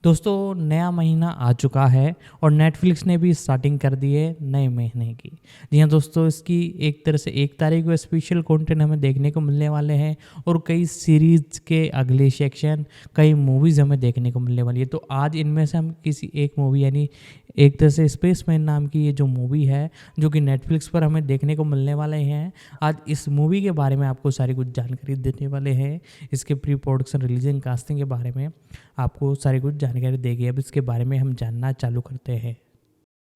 दोस्तों नया महीना आ चुका है और नेटफ्लिक्स ने भी स्टार्टिंग कर दी है नए महीने की। जी हाँ दोस्तों, इसकी एक तरह से 1 तारीख को स्पेशल कंटेंट हमें देखने को मिलने वाले हैं और कई सीरीज़ के अगले सेक्शन, कई मूवीज़ हमें देखने को मिलने वाली है। तो आज इनमें से हम किसी एक मूवी यानी एक तरह से स्पेसमैन नाम की ये जो मूवी है, जो कि नेटफ्लिक्स पर हमें देखने को मिलने वाले हैं, आज इस मूवी के बारे में आपको सारी कुछ जानकारी देने वाले हैं। इसके प्री प्रोडक्शन, रिलीजिंग, कास्टिंग के बारे में आपको सारी कुछ जानकारी देगी। अब इसके बारे में हम जानना चालू करते हैं।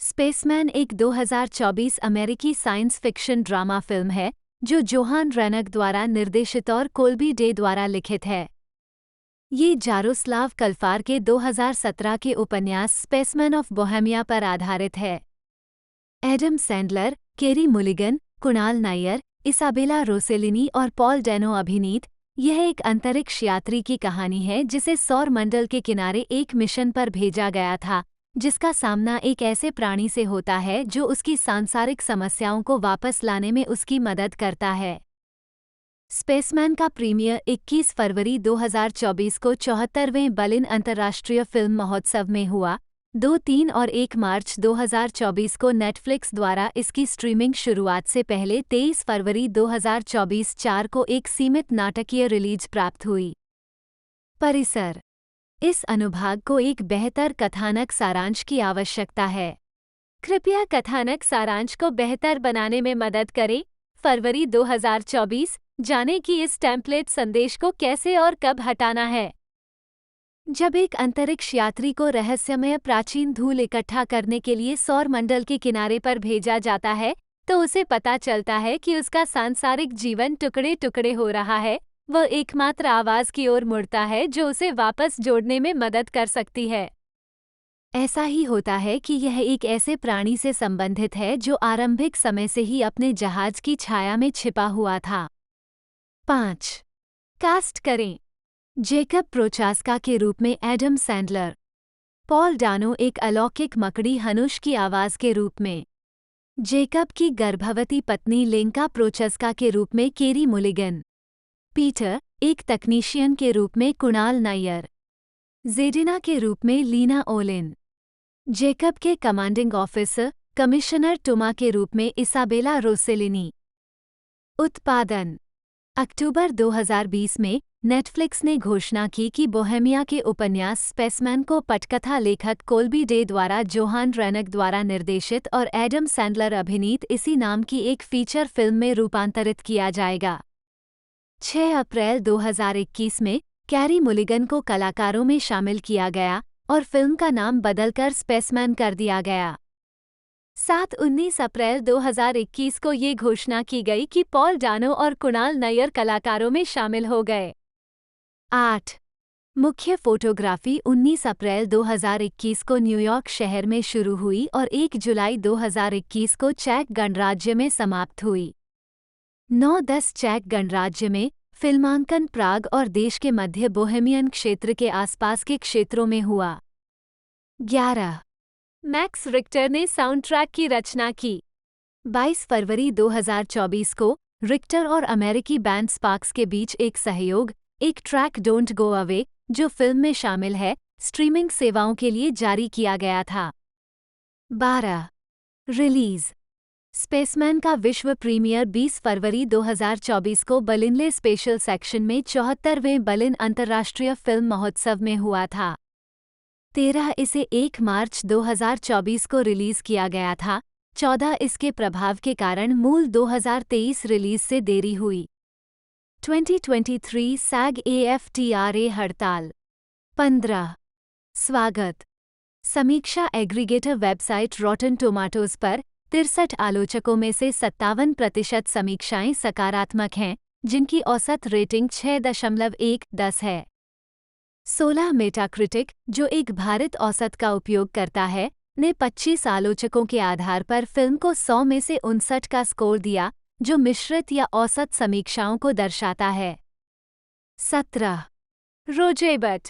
स्पेसमैन एक 2024 अमेरिकी साइंस फिक्शन ड्रामा फिल्म है जो जोहान रेनक द्वारा निर्देशित और कोल्बी डे द्वारा लिखित है। ये जारोस्लाव कल्फार के 2017 के उपन्यास स्पेसमैन ऑफ बोहेमिया पर आधारित है। एडम सैंडलर, केरी मुलिगन, कुणाल नायर, इसाबेला रोसेलिनी और पॉल डेनो अभिनीत यह एक अंतरिक्ष यात्री की कहानी है जिसे सौर मंडल के किनारे एक मिशन पर भेजा गया था, जिसका सामना एक ऐसे प्राणी से होता है जो उसकी सांसारिक समस्याओं को वापस लाने में उसकी मदद करता है। स्पेसमैन का प्रीमियर 21 फरवरी 2024 को 74वें बर्लिन अंतर्राष्ट्रीय फिल्म महोत्सव में हुआ। 2, 3 और 1 मार्च 2024 को नेटफ्लिक्स द्वारा इसकी स्ट्रीमिंग शुरुआत से पहले 23 फरवरी 2024 4 को एक सीमित नाटकीय रिलीज प्राप्त हुई। परिसर: इस अनुभाग को एक बेहतर कथानक सारांश की आवश्यकता है। कृपया कथानक सारांश को बेहतर बनाने में मदद करें। फरवरी 2024 जाने कि इस टेम्पलेट संदेश को कैसे और कब हटाना है। जब एक अंतरिक्ष यात्री को रहस्यमय प्राचीन धूल इकट्ठा करने के लिए सौर मंडल के किनारे पर भेजा जाता है, तो उसे पता चलता है कि उसका सांसारिक जीवन टुकड़े टुकड़े हो रहा है। वह एकमात्र आवाज की ओर मुड़ता है जो उसे वापस जोड़ने में मदद कर सकती है। ऐसा ही होता है कि यह एक ऐसे प्राणी से संबंधित है जो आरंभिक समय से ही अपने जहाज की छाया में छिपा हुआ था। 5. कास्ट करें: जेकब प्रोचास्का के रूप में एडम सैंडलर, पॉल डानो एक अलौकिक मकड़ी हनुष की आवाज के रूप में, जेकब की गर्भवती पत्नी लेंका प्रोचास्का के रूप में केरी मुलिगन, पीटर एक तकनीशियन के रूप में कुणाल नायर, जेडिना के रूप में लीना ओलिन, जेकब के कमांडिंग ऑफिसर कमिश्नर टोमा के रूप में इसाबेला रोसेलिनी। उत्पादन: अक्टूबर 2020 में नेटफ्लिक्स ने घोषणा की कि बोहेमिया के उपन्यास स्पेसमैन को पटकथा लेखक कोल्बी डे द्वारा जोहान रेनक द्वारा निर्देशित और एडम सैंडलर अभिनीत इसी नाम की एक फीचर फिल्म में रूपांतरित किया जाएगा। 6 अप्रैल 2021 में कैरी मुलिगन को कलाकारों में शामिल किया गया और फिल्म का नाम बदलकर स्पेसमैन कर दिया गया। 19 अप्रैल 2021 को ये घोषणा की गई कि पॉल डानो और कुणाल नायर कलाकारों में शामिल हो गए। 8. मुख्य फोटोग्राफी 19 अप्रैल 2021 को न्यूयॉर्क शहर में शुरू हुई और 1 जुलाई 2021 को चेक गणराज्य में समाप्त हुई। 9-10 चेक गणराज्य में फिल्मांकन प्राग और देश के मध्य बोहेमियन क्षेत्र के आसपास के क्षेत्रों में हुआ। 11. मैक्स रिक्टर ने साउंडट्रैक की रचना की। 22 फरवरी 2024 को रिक्टर और अमेरिकी बैंड स्पार्क्स के बीच एक सहयोग, एक ट्रैक डोंट गो अवे, जो फिल्म में शामिल है, स्ट्रीमिंग सेवाओं के लिए जारी किया गया था। 12. रिलीज: स्पेसमैन का विश्व प्रीमियर 20 फरवरी 2024 को बर्लिनले स्पेशल सेक्शन में 74वें बर्लिन अंतर्राष्ट्रीय फिल्म महोत्सव में हुआ था। 13 इसे 1 मार्च 2024 को रिलीज किया गया था। 14 इसके प्रभाव के कारण मूल 2023 रिलीज से देरी हुई। 2023 SAG-AFTRA हड़ताल। 15. स्वागत: समीक्षा एग्रीगेटर वेबसाइट रॉटन टोमाटोज पर 63 आलोचकों में से 57% समीक्षाएं सकारात्मक हैं, जिनकी औसत रेटिंग 6.1/10 है। 16 मेटाक्रिटिक, जो एक भारित औसत का उपयोग करता है, ने 25 आलोचकों के आधार पर फिल्म को 100 में से 59 का स्कोर दिया, जो मिश्रित या औसत समीक्षाओं को दर्शाता है। 17. रोजेबट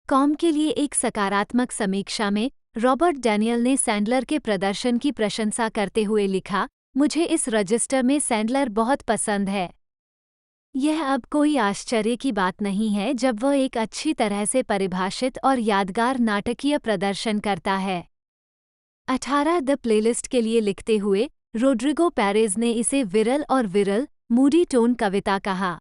कॉम के लिए एक सकारात्मक समीक्षा में रॉबर्ट डैनियल ने सैंडलर के प्रदर्शन की प्रशंसा करते हुए लिखा, मुझे इस रजिस्टर में सैंडलर बहुत पसंद है। यह अब कोई आश्चर्य की बात नहीं है जब वह एक अच्छी तरह से परिभाषित और यादगार नाटकीय प्रदर्शन करता है। 18 द प्लेलिस्ट के लिए लिखते हुए रोड्रिगो पेरेज ने इसे विरल मूडी टोन कविता कहा।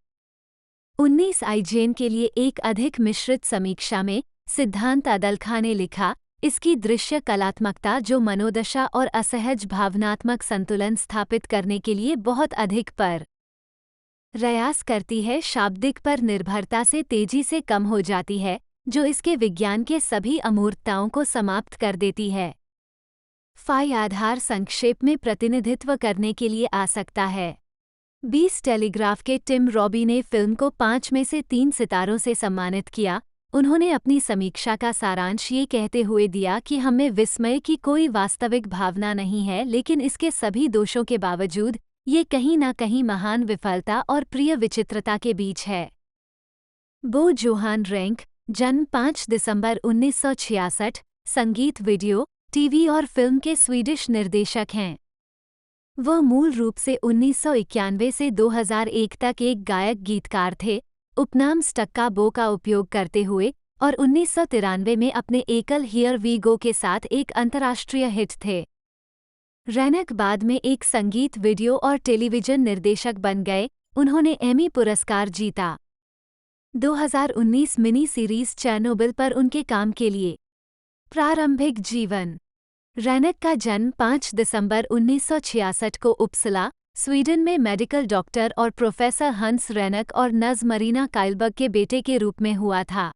19 आईजेन के लिए एक अधिक मिश्रित समीक्षा में सिद्धांत अदलखा ने लिखा, इसकी दृश्य कलात्मकता जो मनोदशा और असहज भावनात्मक संतुलन स्थापित करने के लिए बहुत अधिक प्रयास करती है, शाब्दिक पर निर्भरता से तेजी से कम हो जाती है, जो इसके विज्ञान के सभी अमूर्तताओं को समाप्त कर देती है। फाई आधार संक्षेप में प्रतिनिधित्व करने के लिए आ सकता है। 20 टेलीग्राफ के टिम रॉबी ने फिल्म को 5 में से 3 सितारों से सम्मानित किया। उन्होंने अपनी समीक्षा का सारांश ये कहते हुए दिया कि हमें विस्मय की कोई वास्तविक भावना नहीं है, लेकिन इसके सभी दोषों के बावजूद ये कहीं न कहीं महान विफलता और प्रिय विचित्रता के बीच है। बो जोहान रेंक, जन्म 5 दिसंबर 1966, संगीत, वीडियो, टीवी और फिल्म के स्वीडिश निर्देशक हैं। वह मूल रूप से 1991 से 2001 तक एक गायक गीतकार थे, उपनाम स्टक्का बो का उपयोग करते हुए, और 1993 में अपने एकल हियर वी गो के साथ एक अंतर्राष्ट्रीय हिट थे। रेनक बाद में एक संगीत, वीडियो और टेलीविजन निर्देशक बन गए। उन्होंने एमी पुरस्कार जीता। 2019 मिनी सीरीज चेर्नोबिल पर उनके काम के लिए। प्रारंभिक जीवन। रेनक का जन्म 5 दिसंबर 1966 को उपसला, स्वीडन में मेडिकल डॉक्टर और प्रोफेसर हंस रेनक और नज़ मरीना काइलबर्ग के बेटे के रूप में हुआ था।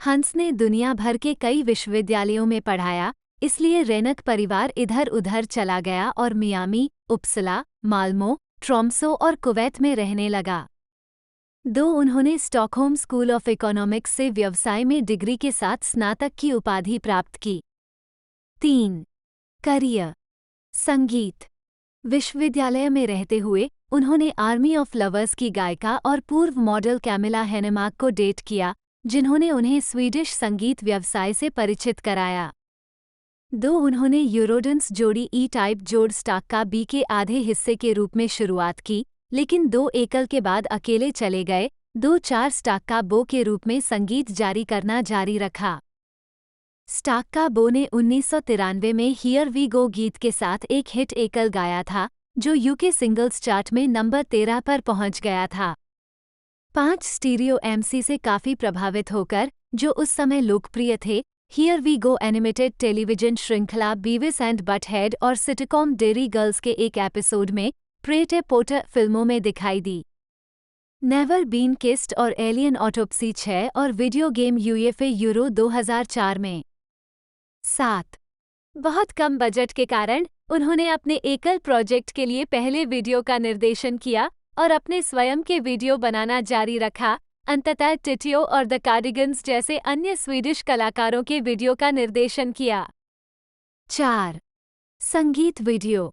हंस ने दुनिया भर के कई विश्वविद्यालयों में पढ़ाया, इसलिए रेनक परिवार इधर उधर चला गया और मियामी, उपसला, माल्मो, ट्रोम्सो और कुवैत में रहने लगा। उन्होंने स्टॉकहोम स्कूल ऑफ इकोनॉमिक्स से व्यवसाय में डिग्री के साथ स्नातक की उपाधि प्राप्त की। 3. करियर। संगीत। विश्वविद्यालय में रहते हुए उन्होंने आर्मी ऑफ लवर्स की गायिका और पूर्व मॉडल कैमिला हेनेमाक को डेट किया, जिन्होंने उन्हें स्वीडिश संगीत व्यवसाय से परिचित कराया। उन्होंने यूरोडेंस जोड़ी ई टाइप जोड़ स्टाक का बी के आधे हिस्से के रूप में शुरुआत की, लेकिन 2 एकल के बाद अकेले चले गए। 4 स्टाक का बो के रूप में संगीत जारी करना जारी रखा। स्टाक का बो ने 1993 में हियर वी गो गीत के साथ एक हिट एकल गाया था, जो यूके सिंगल्स चार्ट में नंबर 13 पर पहुंच गया था। 5 स्टीरियो एमसी से काफी प्रभावित होकर, जो उस समय लोकप्रिय थे, here we go animated television श्रृंखला बीविस एंड बटहेड और सिटकॉम डेरी गर्ल्स के एक एपिसोड में प्रेटे पोटर फिल्मों में दिखाई दी। नेवर बीन किस्ड और एलियन ऑटोप्सी 6 और वीडियो गेम यूएफए यूरो 2004 में। 7. बहुत कम बजट के कारण उन्होंने अपने एकल प्रोजेक्ट के लिए पहले वीडियो का निर्देशन किया और अपने स्वयं के वीडियो बनाना जारी रखा। अंततः टिटियो और द कार्डिगन्स जैसे अन्य स्वीडिश कलाकारों के वीडियो का निर्देशन किया। 4. संगीत वीडियो।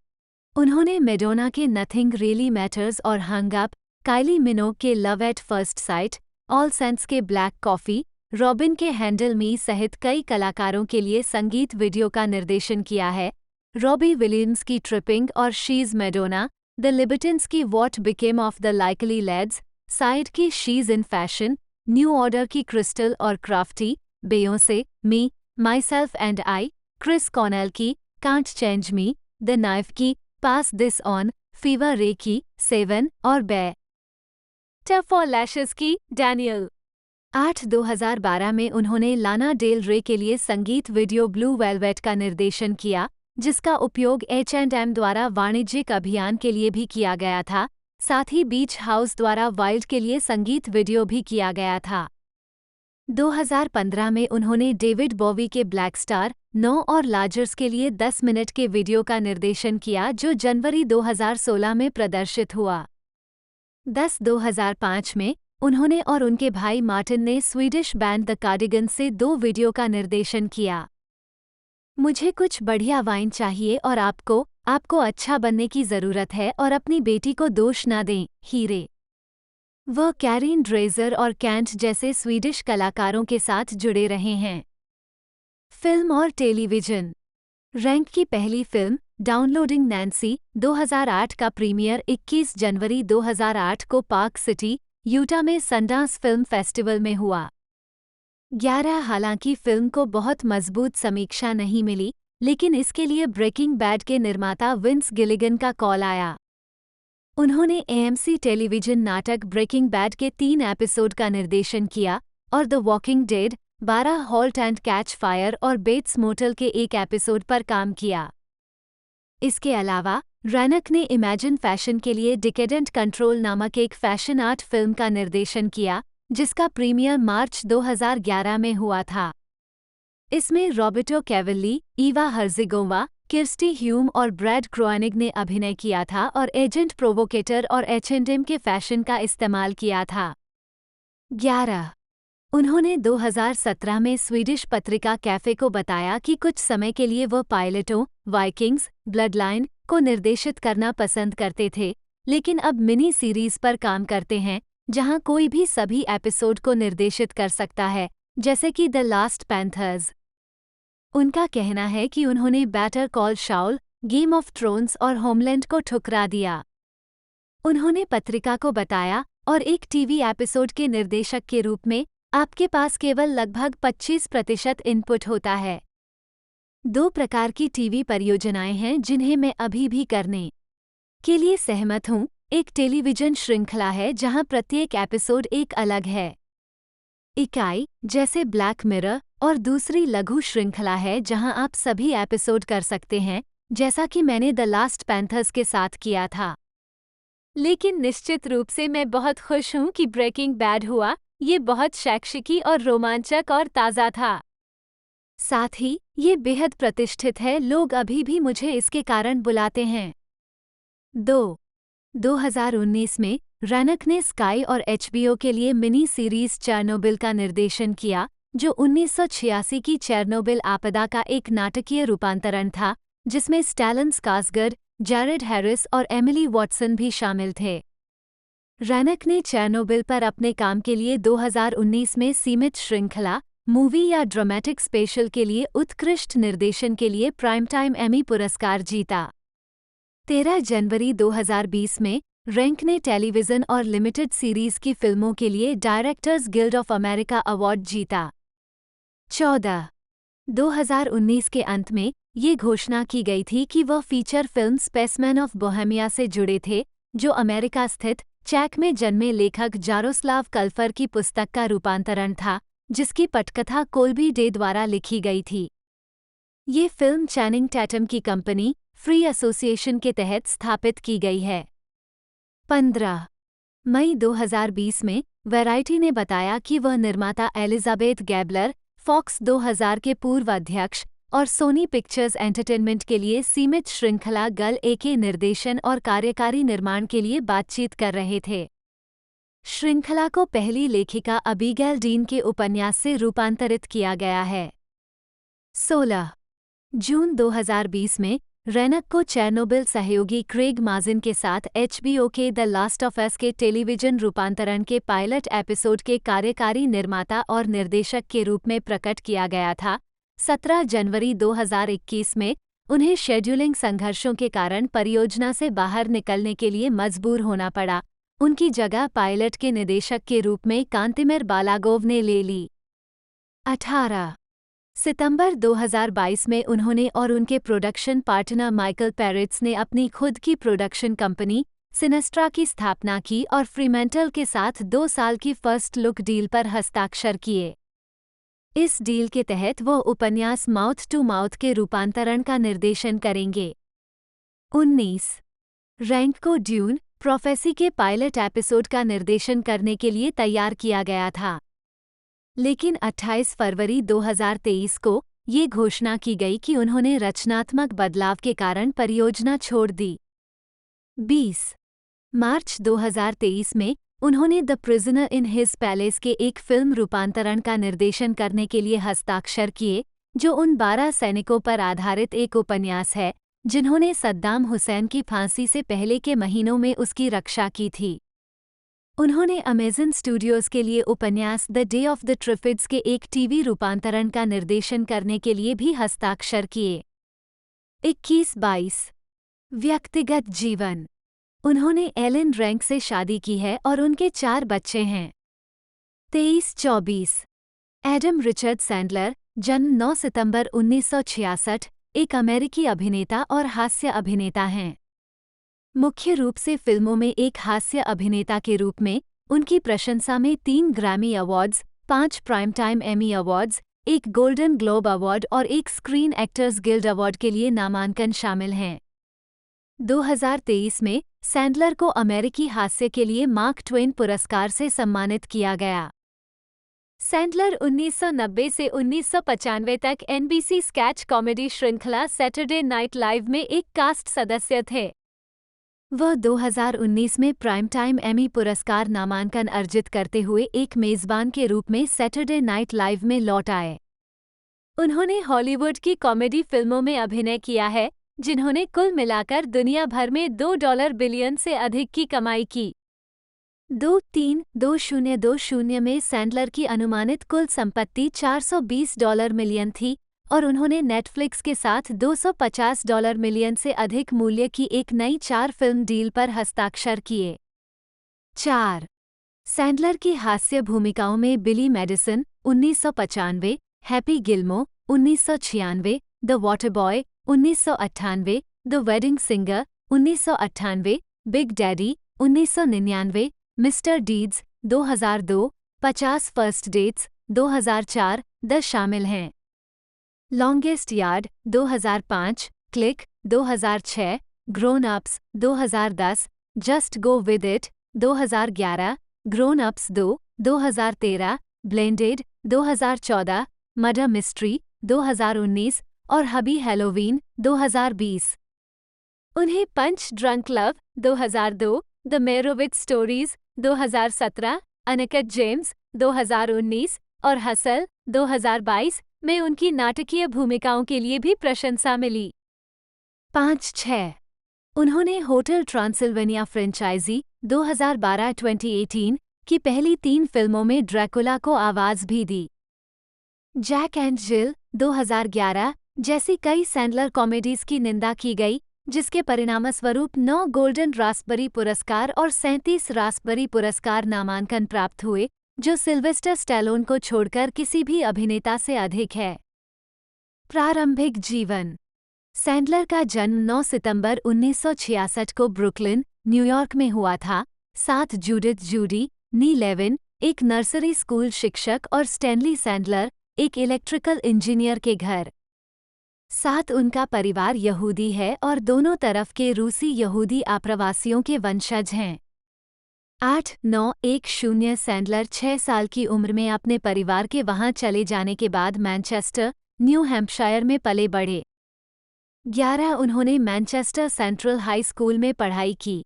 उन्होंने मेडोना के नथिंग रियली मैटर्स और हंग अप, काइली मिनोग के love at first sight, All Saints के ब्लैक कॉफी, रॉबिन के हैंडल मी सहित कई कलाकारों के लिए संगीत वीडियो का निर्देशन किया है। रॉबी विलियम्स की ट्रिपिंग और शीज मेडोना, द लिबर्टिन्स की what became of the likely lads, side की she's in fashion, new order की क्रिस्टल और crafty, Beyonce, me, my self and I, Chris Connell की can't change me, the knife की pass this on, fever ray की 7 और बे टफ और लैशेस की डैनियल। 8. 2012 में उन्होंने लाना डेल रे के लिए संगीत वीडियो ब्लू वेलवेट का निर्देशन किया, जिसका उपयोग H&M द्वारा वाणिज्यिक अभियान के लिए भी किया गया था। साथ ही बीच हाउस द्वारा वाइल्ड के लिए संगीत वीडियो भी किया गया था। 2015 में उन्होंने डेविड बॉवी के ब्लैक स्टार 9 और लाजर्स के लिए 10 मिनट के वीडियो का निर्देशन किया, जो जनवरी 2016 में प्रदर्शित हुआ। 2005 में उन्होंने और उनके भाई मार्टिन ने स्वीडिश बैंड द कार्डिगन्स से 2 वीडियो का निर्देशन किया। मुझे कुछ बढ़िया वाइन चाहिए और आपको अच्छा बनने की ज़रूरत है और अपनी बेटी को दोष ना दें, हीरे। वह कैरिन ड्रेजर और कैंट जैसे स्वीडिश कलाकारों के साथ जुड़े रहे हैं। फिल्म और टेलीविज़न। रैंक की पहली फिल्म डाउनलोडिंग नैन्सी 2008 का प्रीमियर 21 जनवरी 2008 को पार्क सिटी, यूटा में सनडांस फिल्म फेस्टिवल में हुआ। 11 हालांकि फिल्म को बहुत मजबूत समीक्षा नहीं मिली, लेकिन इसके लिए ब्रेकिंग बैड के निर्माता विंस गिलिगन का कॉल आया। उन्होंने एएमसी टेलीविजन नाटक ब्रेकिंग बैड के 3 एपिसोड का निर्देशन किया और the walking dead, 12 halt and catch fire और बेट्स मोटल के 1 एपिसोड पर काम किया। इसके अलावा रैनक ने इमेजिन फैशन के लिए डिकेडेंट कंट्रोल नामक एक फैशन आर्ट फिल्म का निर्देशन किया, जिसका प्रीमियर मार्च 2011 में हुआ था। इसमें रॉबर्टो कैवल्ली, ईवा हर्जिगोवा, किर्स्टी ह्यूम और ब्रैड क्रोएनिग ने अभिनय किया था और एजेंट प्रोवोकेटर और H&M के फैशन का इस्तेमाल किया था। 11 उन्होंने 2017 में स्वीडिश पत्रिका कैफे को बताया कि कुछ समय के लिए वह पायलटों, वाइकिंग्स, ब्लडलाइन को निर्देशित करना पसंद करते थे, लेकिन अब मिनी सीरीज पर काम करते हैं, जहां कोई भी सभी एपिसोड को निर्देशित कर सकता है, जैसे कि द लास्ट पैंथर्स। उनका कहना है कि उन्होंने better call Saul, game of thrones और होमलैंड को ठुकरा दिया। उन्होंने पत्रिका को बताया, और एक टीवी एपिसोड के निर्देशक के रूप में आपके पास केवल लगभग 25% इनपुट होता है। 2 प्रकार की टीवी परियोजनाएं हैं जिन्हें मैं अभी भी करने के लिए सहमत हूं। एक टेलीविजन श्रृंखला है जहां प्रत्येक एपिसोड एक अलग है, इकाई जैसे ब्लैक मिरर, और दूसरी लघु श्रृंखला है जहां आप सभी एपिसोड कर सकते हैं, जैसा कि मैंने द लास्ट पैंथर्स के साथ किया था। लेकिन निश्चित रूप से मैं बहुत खुश हूं कि ब्रेकिंग बैड हुआ। ये बहुत शैक्षिकी और रोमांचक और ताज़ा था। साथ ही ये बेहद प्रतिष्ठित है, लोग अभी भी मुझे इसके कारण बुलाते हैं। 2019 में रैनक ने स्काई और HBO के लिए मिनी सीरीज चेरनोबिल का निर्देशन किया, जो 1986 की चेरनोबिल आपदा का एक नाटकीय रूपांतरण था, जिसमें स्टैलन स्कार्सगर्ड, जैरेड हैरिस और एमिली वॉटसन भी शामिल थे। रैनक ने चेरनोबिल पर अपने काम के लिए 2019 में सीमित श्रृंखला, मूवी या ड्रामेटिक स्पेशल के लिए उत्कृष्ट निर्देशन के लिए प्राइम टाइम एमी पुरस्कार जीता। 13 जनवरी 2020 में रैनक ने टेलीविजन और लिमिटेड सीरीज की फिल्मों के लिए directors guild of America award जीता। 2019 के अंत में ये घोषणा की गई थी कि वह feature film spaceman of Bohemia से जुड़े थे, जो अमेरिका स्थित चैक में जन्मे लेखक जारोस्लाव कल्फर की पुस्तक का रूपांतरण था, जिसकी पटकथा कोल्बी डे द्वारा लिखी गई थी। ये फिल्म चैनिंग टैटम की कंपनी फ्री एसोसिएशन के तहत स्थापित की गई है। 15 मई 2020 में वैराइटी ने बताया कि वह निर्माता एलिजाबेथ गैबलर, फॉक्स 2000 के पूर्व अध्यक्ष और सोनी पिक्चर्स एंटरटेनमेंट के लिए सीमित श्रृंखला गर्ल ए के निर्देशन और कार्यकारी निर्माण के लिए बातचीत कर रहे थे। श्रृंखला को पहली लेखिका अबीगैल डीन के उपन्यास से रूपांतरित किया गया है। 16 जून 2020 में रैनक को चेरनोबिल सहयोगी क्रेग माजिन के साथ HBO के द लास्ट ऑफ अस के टेलीविजन रूपांतरण के पायलट एपिसोड के कार्यकारी निर्माता और निर्देशक के रूप में प्रकट किया गया था। 17 जनवरी 2021 में उन्हें शेड्यूलिंग संघर्षों के कारण परियोजना से बाहर निकलने के लिए मजबूर होना पड़ा। उनकी जगह पायलट के निदेशक के रूप में कांतिमिर बालागोव ने ले ली। 18 सितंबर 2022 में उन्होंने और उनके प्रोडक्शन पार्टनर माइकल पेरेट्स ने अपनी खुद की प्रोडक्शन कंपनी सिनेस्ट्रा की स्थापना की और फ्रीमेंटल के साथ 2 साल की फर्स्ट लुक डील पर हस्ताक्षर किए। इस डील के तहत वो उपन्यास माउथ टू माउथ के रूपांतरण का निर्देशन करेंगे। 19 रैनक को ड्यून प्रोफेसी के पायलट एपिसोड का निर्देशन करने के लिए तैयार किया गया था, लेकिन 28 फरवरी 2023 को ये घोषणा की गई कि उन्होंने रचनात्मक बदलाव के कारण परियोजना छोड़ दी। 20 मार्च 2023 में उन्होंने the prisoner in his palace के एक फिल्म रूपांतरण का निर्देशन करने के लिए हस्ताक्षर किए, जो उन 12 सैनिकों पर आधारित एक उपन्यास है जिन्होंने सद्दाम हुसैन की फांसी से पहले के महीनों में उसकी रक्षा की थी। उन्होंने अमेज़न स्टूडियोज के लिए उपन्यास द डे ऑफ द ट्रिफिड्स के एक टीवी रूपांतरण का निर्देशन करने के लिए भी हस्ताक्षर किए। 21-22 व्यक्तिगत जीवन। उन्होंने एलन रैंक से शादी की है और उनके 4 बच्चे हैं। 23-24 एडम रिचर्ड सैंडलर, जन्म 9 सितंबर 1966, एक अमेरिकी अभिनेता और हास्य अभिनेता हैं। मुख्य रूप से फिल्मों में एक हास्य अभिनेता के रूप में उनकी प्रशंसा में 3 Grammy awards, 5 prime time Emmy awards, 1 golden globe award और 1 स्क्रीन एक्टर्स गिल्ड अवार्ड के लिए नामांकन शामिल हैं। 2023 में सैंडलर को अमेरिकी हास्य के लिए मार्क ट्वेन पुरस्कार से सम्मानित किया गया। सैंडलर 1990 से 1995 तक एनबीसी स्केच कॉमेडी श्रृंखला सैटरडे नाइट लाइव में एक कास्ट सदस्य थे। वह 2019 में प्राइम टाइम एमी पुरस्कार नामांकन अर्जित करते हुए एक मेजबान के रूप में सैटरडे नाइट लाइव में लौट आए। उन्होंने हॉलीवुड की कॉमेडी फिल्मों में अभिनय किया है, जिन्होंने कुल मिलाकर दुनिया भर में $2 बिलियन से अधिक की कमाई की। 2020 में सैंडलर की अनुमानित कुल संपत्ति $420 मिलियन थी और उन्होंने नेटफ्लिक्स के साथ $250 मिलियन से अधिक मूल्य की एक नई 4 फिल्म डील पर हस्ताक्षर किए। 4 सैंडलर की हास्य भूमिकाओं में Billy Madison 1995, Happy Gilmore 1996, the Waterboy 1998, the Wedding Singer 1998, Big Daddy 1999, Mister Deeds 2002, 50 First Dates 2004 शामिल हैं। Longest Yard 2005, Click 2006, Grown Ups 2010, Just Go With It 2011, Grown Ups 2 2013, Blended 2014, Murder Mystery 2019 और Hubie Halloween 2020। उन्हें Punch Drunk Love 2002, the Meyerowitz Stories 2017, Uncut Gems 2019 और hustle 2022 में उनकी नाटकीय भूमिकाओं के लिए भी प्रशंसा मिली। 5-6 उन्होंने होटल ट्रांसिल्वेनिया फ्रेंचाइजी 2012-2018 की पहली 3 फिल्मों में ड्रैकुला को आवाज भी दी। जैक एंड जिल 2011 जैसी कई सैंडलर कॉमेडीज की निंदा की गई, जिसके परिणामस्वरूप 9 गोल्डन रास्पबरी पुरस्कार और 37 रास्पबरी पुरस्कार नामांकन प्राप्त हुए, जो सिल्वेस्टर स्टैलोन को छोड़कर किसी भी अभिनेता से अधिक है। प्रारंभिक जीवन। सैंडलर का जन्म 9 सितंबर 1966 को ब्रुकलिन, न्यूयॉर्क में हुआ था। 7 जूडिथ जूडी, नी लेविन, एक नर्सरी स्कूल शिक्षक और स्टैनली सैंडलर, एक इलेक्ट्रिकल इंजीनियर के घर। 7 उनका परिवार यहूदी है और दोनों तरफ के रूसी यहूदी आप्रवासियों के वंशज हैं। 8-9-10 सैंडलर 6 साल की उम्र में अपने परिवार के वहां चले जाने के बाद मैनचेस्टर, न्यू हैम्पशायर में पले बढ़े। 11 उन्होंने मैनचेस्टर सेंट्रल हाई स्कूल में पढ़ाई की।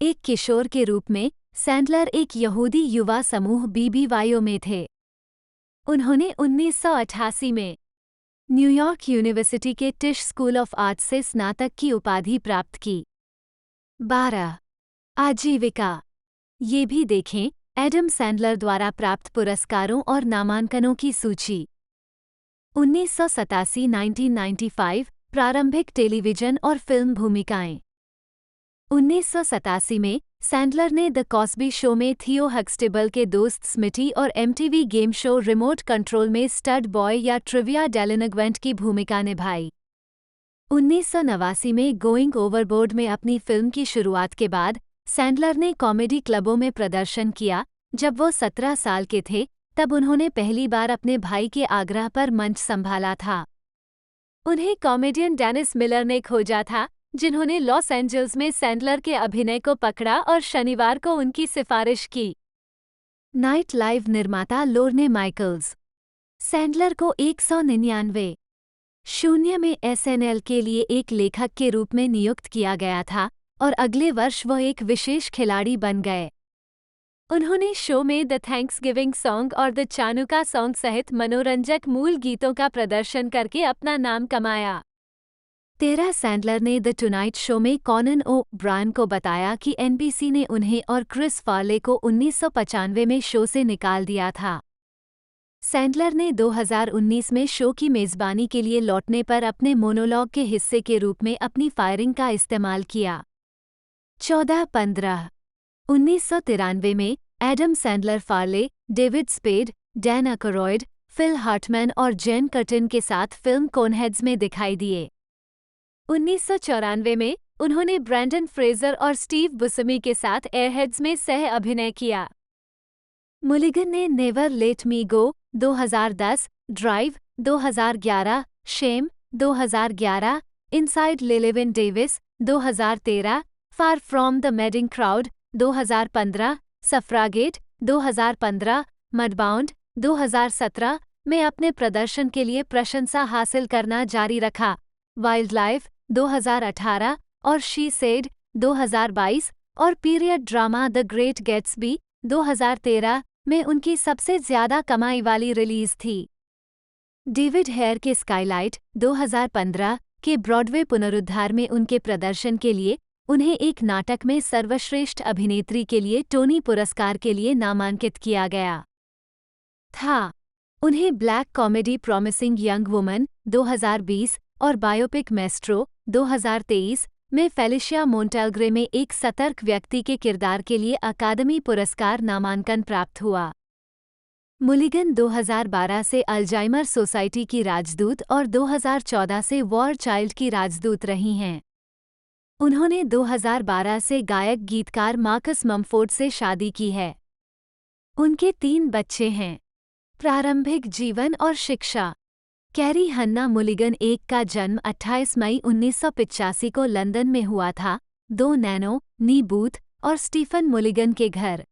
एक किशोर के रूप में सैंडलर एक यहूदी युवा समूह बीबीवाईओ में थे। उन्होंने 1988 में न्यूयॉर्क यूनिवर्सिटी के टिश स्कूल ऑफ आर्ट्स से स्नातक की उपाधि प्राप्त की। 12 आजीविका। ये भी देखें एडम सैंडलर द्वारा प्राप्त पुरस्कारों और नामांकनों की सूची। 1987-1995 प्रारंभिक टेलीविजन और फिल्म भूमिकाएं। 1987 में सैंडलर ने द कॉस्बी शो में थियो हक्सटेबल के दोस्त स्मिटी और MTV game show remote control में स्टड बॉय या ट्रिविया डेलिनग्वेंट की भूमिका निभाई। 1989 में गोइंग ओवरबोर्ड में अपनी फिल्म की शुरुआत के बाद सैंडलर ने कॉमेडी क्लबों में प्रदर्शन किया। जब वो 17 साल के थे, तब उन्होंने पहली बार अपने भाई के आग्रह पर मंच संभाला था। उन्हें कॉमेडियन डेनिस मिलर ने खोजा था, जिन्होंने लॉस एंजल्स में सैंडलर के अभिनय को पकड़ा और शनिवार को उनकी सिफारिश की। नाइट लाइव निर्माता लोर्ने माइकल्स। सैंडलर को 1999 में एसएनएल के लिए एक लेखक के रूप में नियुक्त किया गया था और अगले वर्ष वह एक विशेष खिलाड़ी बन गए। उन्होंने शो में द थैंक्सगिविंग सॉन्ग और द चानुका सॉन्ग सहित मनोरंजक मूल गीतों का प्रदर्शन करके अपना नाम कमाया। 13 सैंडलर ने द टुनाइट शो में कॉनन ओ ब्रायन को बताया कि एनबीसी ने उन्हें और क्रिस फार्ले को 1995 में शो से निकाल दिया था। सैंडलर ने 2019 में शो की मेज़बानी के लिए लौटने पर अपने मोनोलॉग के हिस्से के रूप में अपनी फायरिंग का इस्तेमाल किया। 14-15 1993 में Adam Sandler Farley, David Spade, Dan Aykroyd, Phil Hartman और जेन कर्टिन के साथ फिल्म कोनहेड्स में दिखाई दिए। 1994 में उन्होंने ब्रैंडन फ्रेजर और स्टीव बुसमी के साथ एयरहेड्स में सह अभिनय किया। मुलिगन ने Never Let Me Go 2010, Drive 2011, Shame 2011, Inside Llewyn Davis 2013, Far From the Madding Crowd 2015, Suffragette 2015, Mudbound 2017 में अपने प्रदर्शन के लिए प्रशंसा हासिल करना जारी रखा। वाइल्ड लाइफ 2018 और शी सेड 2022 और period drama the great Gatsby 2013 में उनकी सबसे ज्यादा कमाई वाली रिलीज थी। डेविड हेयर के स्काईलाइट 2015 के ब्रॉडवे पुनरुद्धार में उनके प्रदर्शन के लिए उन्हें एक नाटक में सर्वश्रेष्ठ अभिनेत्री के लिए टोनी पुरस्कार के लिए नामांकित किया गया था। उन्हें black comedy promising young woman 2020 और बायोपिक मेस्ट्रो 2023 में फेलिशिया मोंटेल्ग्रे में एक सतर्क व्यक्ति के किरदार के लिए अकादमी पुरस्कार नामांकन प्राप्त हुआ। मुलिगन 2012 से अल्जाइमर सोसाइटी की राजदूत और 2014 से वॉर चाइल्ड की राजदूत रही हैं। उन्होंने 2012 से गायक गीतकार मार्कस मम्फोर्ड से शादी की है। उनके 3 बच्चे हैं। प्रारंभिक जीवन और शिक्षा। कैरी हन्ना मुलिगन एक का जन्म 28 मई 1985 को लंदन में हुआ था, 2 नैनो, नी बूथ और स्टीफन मुलिगन के घर।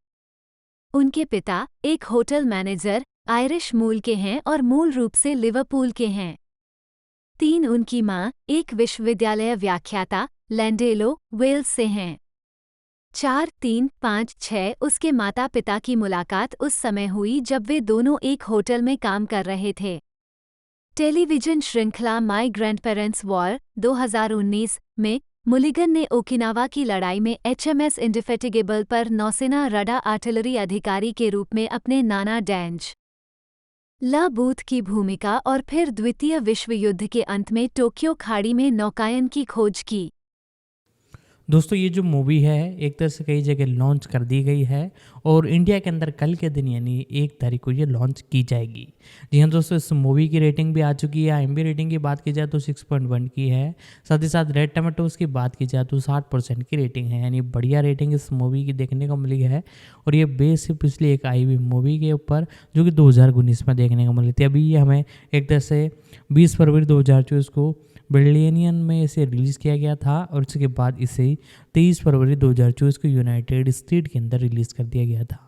उनके पिता एक होटल मैनेजर आयरिश मूल के हैं और मूल रूप से लिवरपूल के हैं। 3 उनकी मां एक विश्वविद्यालय व्याख्याता लैंडेलो, वेल्स से हैं। 4, 3, 5, 6 उसके माता पिता की मुलाकात उस समय हुई जब वे दोनों एक होटल में काम कर रहे थे। टेलीविजन श्रृंखला माई ग्रैंडपेरेंट्स वॉर 2019 में मुलिगन ने ओकिनावा की लड़ाई में HMS इंडिफेटिगेबल पर नौसेना रडार आर्टिलरी अधिकारी के रूप में अपने नाना डैंज ला बूथ की भूमिका और फिर द्वितीय विश्व युद्ध के अंत में टोक्यो खाड़ी में नौकायन की खोज की। दोस्तों ये जो मूवी है एक तरह से कई जगह लॉन्च कर दी गई है और इंडिया के अंदर कल के दिन यानी 1 तारीख को ये लॉन्च की जाएगी। जी हाँ दोस्तों, इस मूवी की रेटिंग भी आ चुकी है। IMDb रेटिंग की बात की जाए तो 6.1 की है। साथ ही साथ रेड टमाटोज की बात की जाए तो 60% की रेटिंग है, यानी बढ़िया रेटिंग इस मूवी की देखने को मिली है। और ये बेस से पिछली एक आई हुई मूवी के ऊपर जो कि 2019 में देखने को मिली थी। अभी ये हमें एक तरह से 20 फरवरी 2024 को ब्रिलियनियन में इसे रिलीज़ किया गया था और इसके बाद इसे 23 फरवरी 2024 को यूनाइटेड स्टेट के अंदर रिलीज़ कर दिया गया था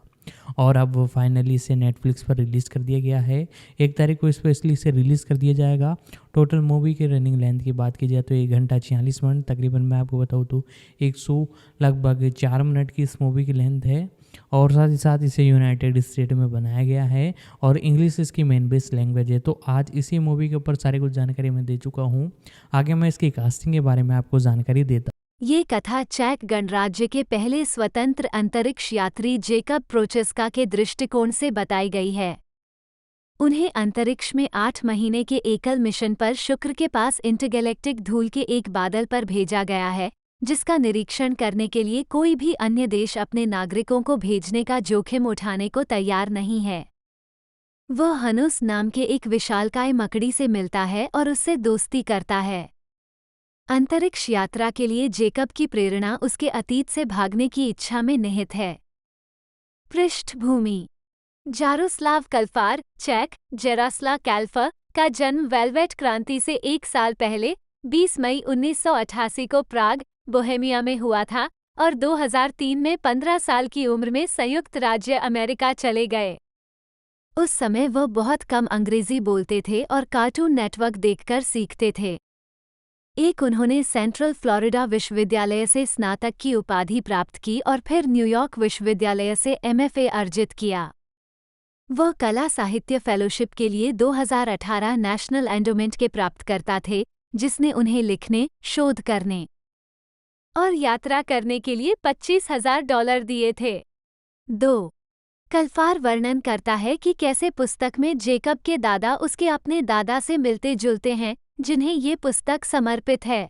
और अब फाइनली इसे नेटफ्लिक्स पर रिलीज़ कर दिया गया है। 1 तारीख को स्पेशली इसे रिलीज़ कर दिया जाएगा। टोटल मूवी के रनिंग लेंथ की बात की जाए तो 1 घंटा 46 मिनट तकरीबन, मैं आपको बताऊँ तो 100 लगभग 4 मिनट की इस मूवी की लेंथ है और साथ ही साथ इसे यूनाइटेड स्टेट में बनाया गया है और इंग्लिश इसकी मेन बेस लैंग्वेज है। तो आज इसी मूवी के ऊपर सारी कुछ जानकारी मैं दे चुका हूँ। आगे मैं इसकी कास्टिंग के बारे में आपको जानकारी देता हूँ। ये कथा चेक गणराज्य के पहले स्वतंत्र अंतरिक्ष यात्री जेकब प्रोचेस्का के दृष्टिकोण से बताई गई है। उन्हें अंतरिक्ष में 8 महीने के एकल मिशन पर शुक्र के पास इंटरगैलेक्टिक धूल के एक बादल पर भेजा गया है, जिसका निरीक्षण करने के लिए कोई भी अन्य देश अपने नागरिकों को भेजने का जोखिम उठाने को तैयार नहीं है। वह हनुस नाम के एक विशालकाय मकड़ी से मिलता है और उससे दोस्ती करता है। अंतरिक्ष यात्रा के लिए जेकब की प्रेरणा उसके अतीत से भागने की इच्छा में निहित है। पृष्ठभूमि। जारोस्लाव कल्फार, चेक, जेरास्ला कैल्फर का जन्म वेलवेट क्रांति से 1 साल पहले 20 मई 1988 को प्राग, बोहेमिया में हुआ था और 2003 में 15 साल की उम्र में संयुक्त राज्य अमेरिका चले गए। उस समय वह बहुत कम अंग्रेजी बोलते थे और कार्टून नेटवर्क देखकर सीखते थे। उन्होंने सेंट्रल फ्लोरिडा विश्वविद्यालय से स्नातक की उपाधि प्राप्त की और फिर न्यूयॉर्क विश्वविद्यालय से MFA अर्जित किया। वह कला साहित्य फेलोशिप के लिए 2018 नेशनल एंडोमेंट के प्राप्तकर्ता थे, जिसने उन्हें लिखने, शोध करने और यात्रा करने के लिए $25,000 दिए थे। 2 कल्फार वर्णन करता है कि कैसे पुस्तक में जेकब के दादा उसके अपने दादा से मिलते जुलते हैं, जिन्हें ये पुस्तक समर्पित है।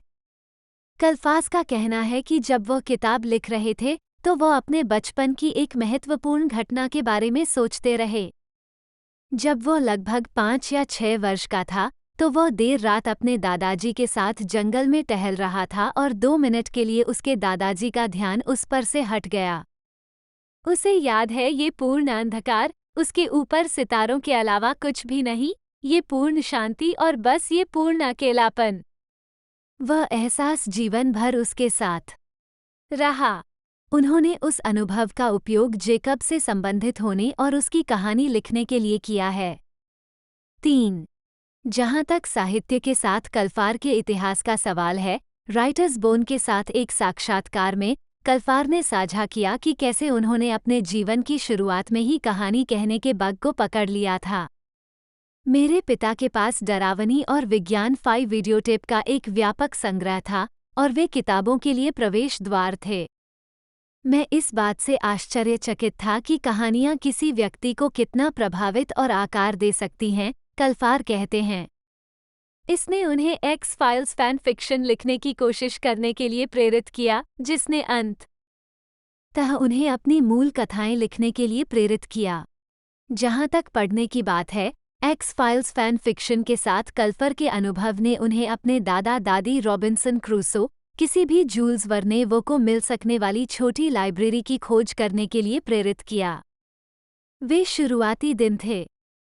कल्फास का कहना है कि जब वह किताब लिख रहे थे तो वह अपने बचपन की एक महत्वपूर्ण घटना के बारे में सोचते रहे। जब वह लगभग 5 या 6 वर्ष का था तो वह देर रात अपने दादाजी के साथ जंगल में टहल रहा था और 2 मिनट के लिए उसके दादाजी का ध्यान उस पर से हट गया। उसे याद है ये पूर्ण अंधकार, उसके ऊपर सितारों के अलावा कुछ भी नहीं, ये पूर्ण शांति और बस ये पूर्ण अकेलापन। वह एहसास जीवन भर उसके साथ रहा। उन्होंने उस अनुभव का उपयोग जेकब से संबंधित होने और उसकी कहानी लिखने के लिए किया है। 3. जहाँ तक साहित्य के साथ कल्फार के इतिहास का सवाल है, राइटर्स बोन के साथ एक साक्षात्कार में कल्फार ने साझा किया कि कैसे उन्होंने अपने जीवन की शुरुआत में ही कहानी कहने के बग को पकड़ लिया था। मेरे पिता के पास डरावनी और विज्ञान 5 वीडियोटेप का एक व्यापक संग्रह था और वे किताबों के लिए प्रवेश द्वार थे। मैं इस बात से आश्चर्यचकित था कि कहानियाँ किसी व्यक्ति को कितना प्रभावित और आकार दे सकती हैं, कल्फार कहते हैं। इसने उन्हें एक्स फाइल्स फैन फिक्शन लिखने की कोशिश करने के लिए प्रेरित किया, जिसने अंततः उन्हें अपनी मूल कथाएं लिखने के लिए प्रेरित किया। जहाँ तक पढ़ने की बात है, एक्स फाइल्स फैन फिक्शन के साथ कल्फर के अनुभव ने उन्हें अपने दादा दादी रॉबिन्सन क्रूसो, किसी भी जूल्स वर्नेवो को मिल सकने वाली छोटी लाइब्रेरी की खोज करने के लिए प्रेरित किया। वे शुरुआती दिन थे।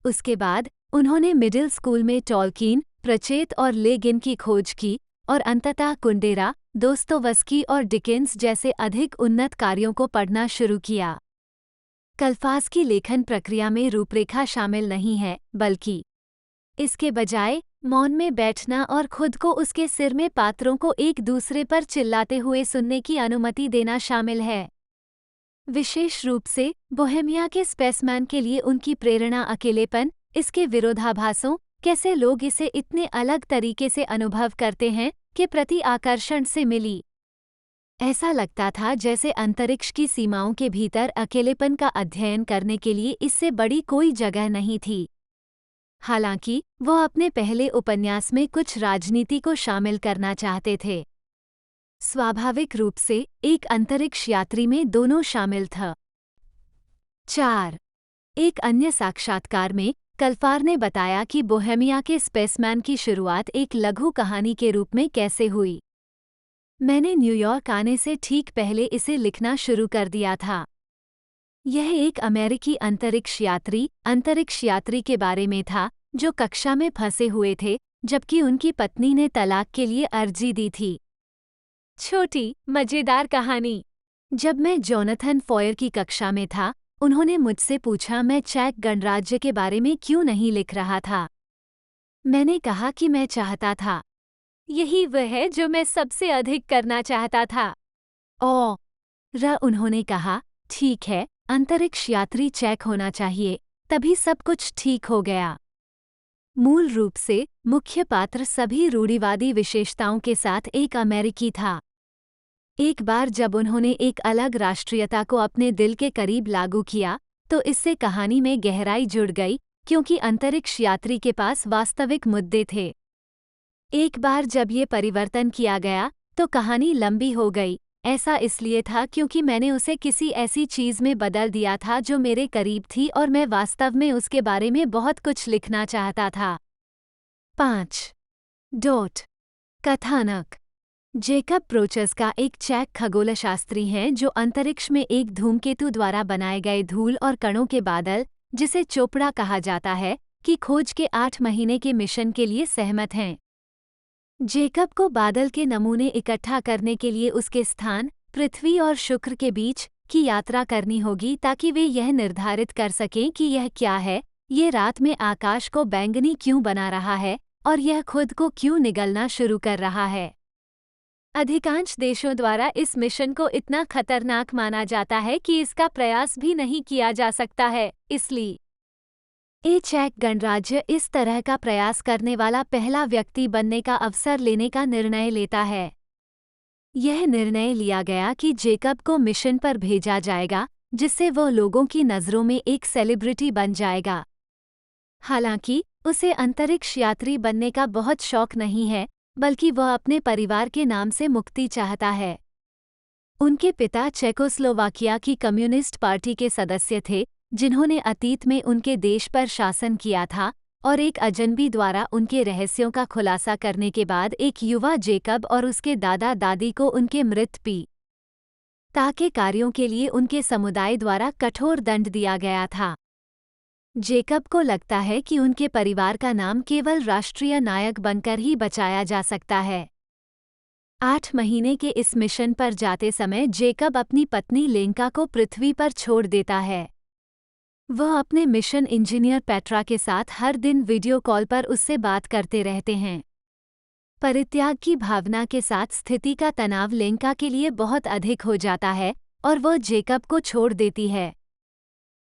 उसके बाद उन्होंने मिडिल स्कूल में टॉलकीन, प्रचेत और ले गिन की खोज की और अंततः कुंडेरा, दोस्तोवस्की और डिकेंस जैसे अधिक उन्नत कार्यों को पढ़ना शुरू किया। कल्फास की लेखन प्रक्रिया में रूपरेखा शामिल नहीं है, बल्कि इसके बजाय मौन में बैठना और खुद को उसके सिर में पात्रों को एक दूसरे पर चिल्लाते हुए सुनने की अनुमति देना शामिल है। विशेष रूप से बोहेमिया के स्पेसमैन के लिए उनकी प्रेरणा अकेलेपन, इसके विरोधाभासों, कैसे लोग इसे इतने अलग तरीके से अनुभव करते हैं, के प्रति आकर्षण से मिली। ऐसा लगता था जैसे अंतरिक्ष की सीमाओं के भीतर अकेलेपन का अध्ययन करने के लिए इससे बड़ी कोई जगह नहीं थी। हालांकि वह अपने पहले उपन्यास में कुछ राजनीति को शामिल करना चाहते थे। स्वाभाविक रूप से एक अंतरिक्ष यात्री में दोनों शामिल था। 4. एक अन्य साक्षात्कार में कल्फार ने बताया कि बोहेमिया के स्पेसमैन की शुरुआत एक लघु कहानी के रूप में कैसे हुई। मैंने न्यूयॉर्क आने से ठीक पहले इसे लिखना शुरू कर दिया था। यह एक अमेरिकी अंतरिक्ष यात्री के बारे में था जो कक्षा में फंसे हुए थे जबकि उनकी पत्नी ने तलाक के लिए अर्जी दी थी। छोटी मजेदार कहानी। जब मैं जोनाथन फॉयर की कक्षा में था, उन्होंने मुझसे पूछा मैं चैक गणराज्य के बारे में क्यों नहीं लिख रहा था। मैंने कहा कि मैं चाहता था। यही वह है जो मैं सबसे अधिक करना चाहता था। उन्होंने कहा, ठीक है, अंतरिक्ष यात्री चैक होना चाहिए, तभी सब कुछ ठीक हो गया। मूल रूप से मुख्य पात्र सभी रूढ़िवादी विशेषताओं के साथ एक अमेरिकी था। एक बार जब उन्होंने एक अलग राष्ट्रीयता को अपने दिल के करीब लागू किया, तो इससे कहानी में गहराई जुड़ गई, क्योंकि अंतरिक्ष यात्री के पास वास्तविक मुद्दे थे। एक बार जब ये परिवर्तन किया गया, तो कहानी लंबी हो गई। ऐसा इसलिए था क्योंकि मैंने उसे किसी ऐसी चीज़ में बदल दिया था जो मेरे करीब थी और मैं वास्तव में उसके बारे में बहुत कुछ लिखना चाहता था। 5. कथानक। जेकब प्रोचेस्का एक चैक खगोलशास्त्री हैं जो अंतरिक्ष में एक धूमकेतु द्वारा बनाए गए धूल और कणों के बादल, जिसे चोपड़ा कहा जाता है, की खोज के 8 महीने के मिशन के लिए सहमत हैं। जेकब को बादल के नमूने इकट्ठा करने के लिए उसके स्थान, पृथ्वी और शुक्र के बीच की यात्रा करनी होगी ताकि वे यह निर्धारित कर सकें कि यह क्या है, ये रात में आकाश को बैंगनी क्यों बना रहा है और यह खुद को क्यों निगलना शुरू कर रहा है। अधिकांश देशों द्वारा इस मिशन को इतना खतरनाक माना जाता है कि इसका प्रयास भी नहीं किया जा सकता है, इसलिए चैक गणराज्य इस तरह का प्रयास करने वाला पहला व्यक्ति बनने का अवसर लेने का निर्णय लेता है। यह निर्णय लिया गया कि जेकब को मिशन पर भेजा जाएगा, जिससे वो लोगों की नज़रों में एक सेलिब्रिटी बन जाएगा। हालांकि उसे अंतरिक्ष यात्री बनने का बहुत शौक नहीं है, बल्कि वह अपने परिवार के नाम से मुक्ति चाहता है। उनके पिता चेकोस्लोवाकिया की कम्युनिस्ट पार्टी के सदस्य थे, जिन्होंने अतीत में उनके देश पर शासन किया था, और एक अजनबी द्वारा उनके रहस्यों का खुलासा करने के बाद एक युवा जेकब और उसके दादा दादी को उनके मृत पिता के कार्यों के लिए उनके समुदाय द्वारा कठोर दंड दिया गया था। जेकब को लगता है कि उनके परिवार का नाम केवल राष्ट्रीय नायक बनकर ही बचाया जा सकता है। 8 महीने के इस मिशन पर जाते समय जेकब अपनी पत्नी लेंका को पृथ्वी पर छोड़ देता है। वह अपने मिशन इंजीनियर पेट्रा के साथ हर दिन वीडियो कॉल पर उससे बात करते रहते हैं। परित्याग की भावना के साथ स्थिति का तनाव लेंका के लिए बहुत अधिक हो जाता है और वह जेकब को छोड़ देती है।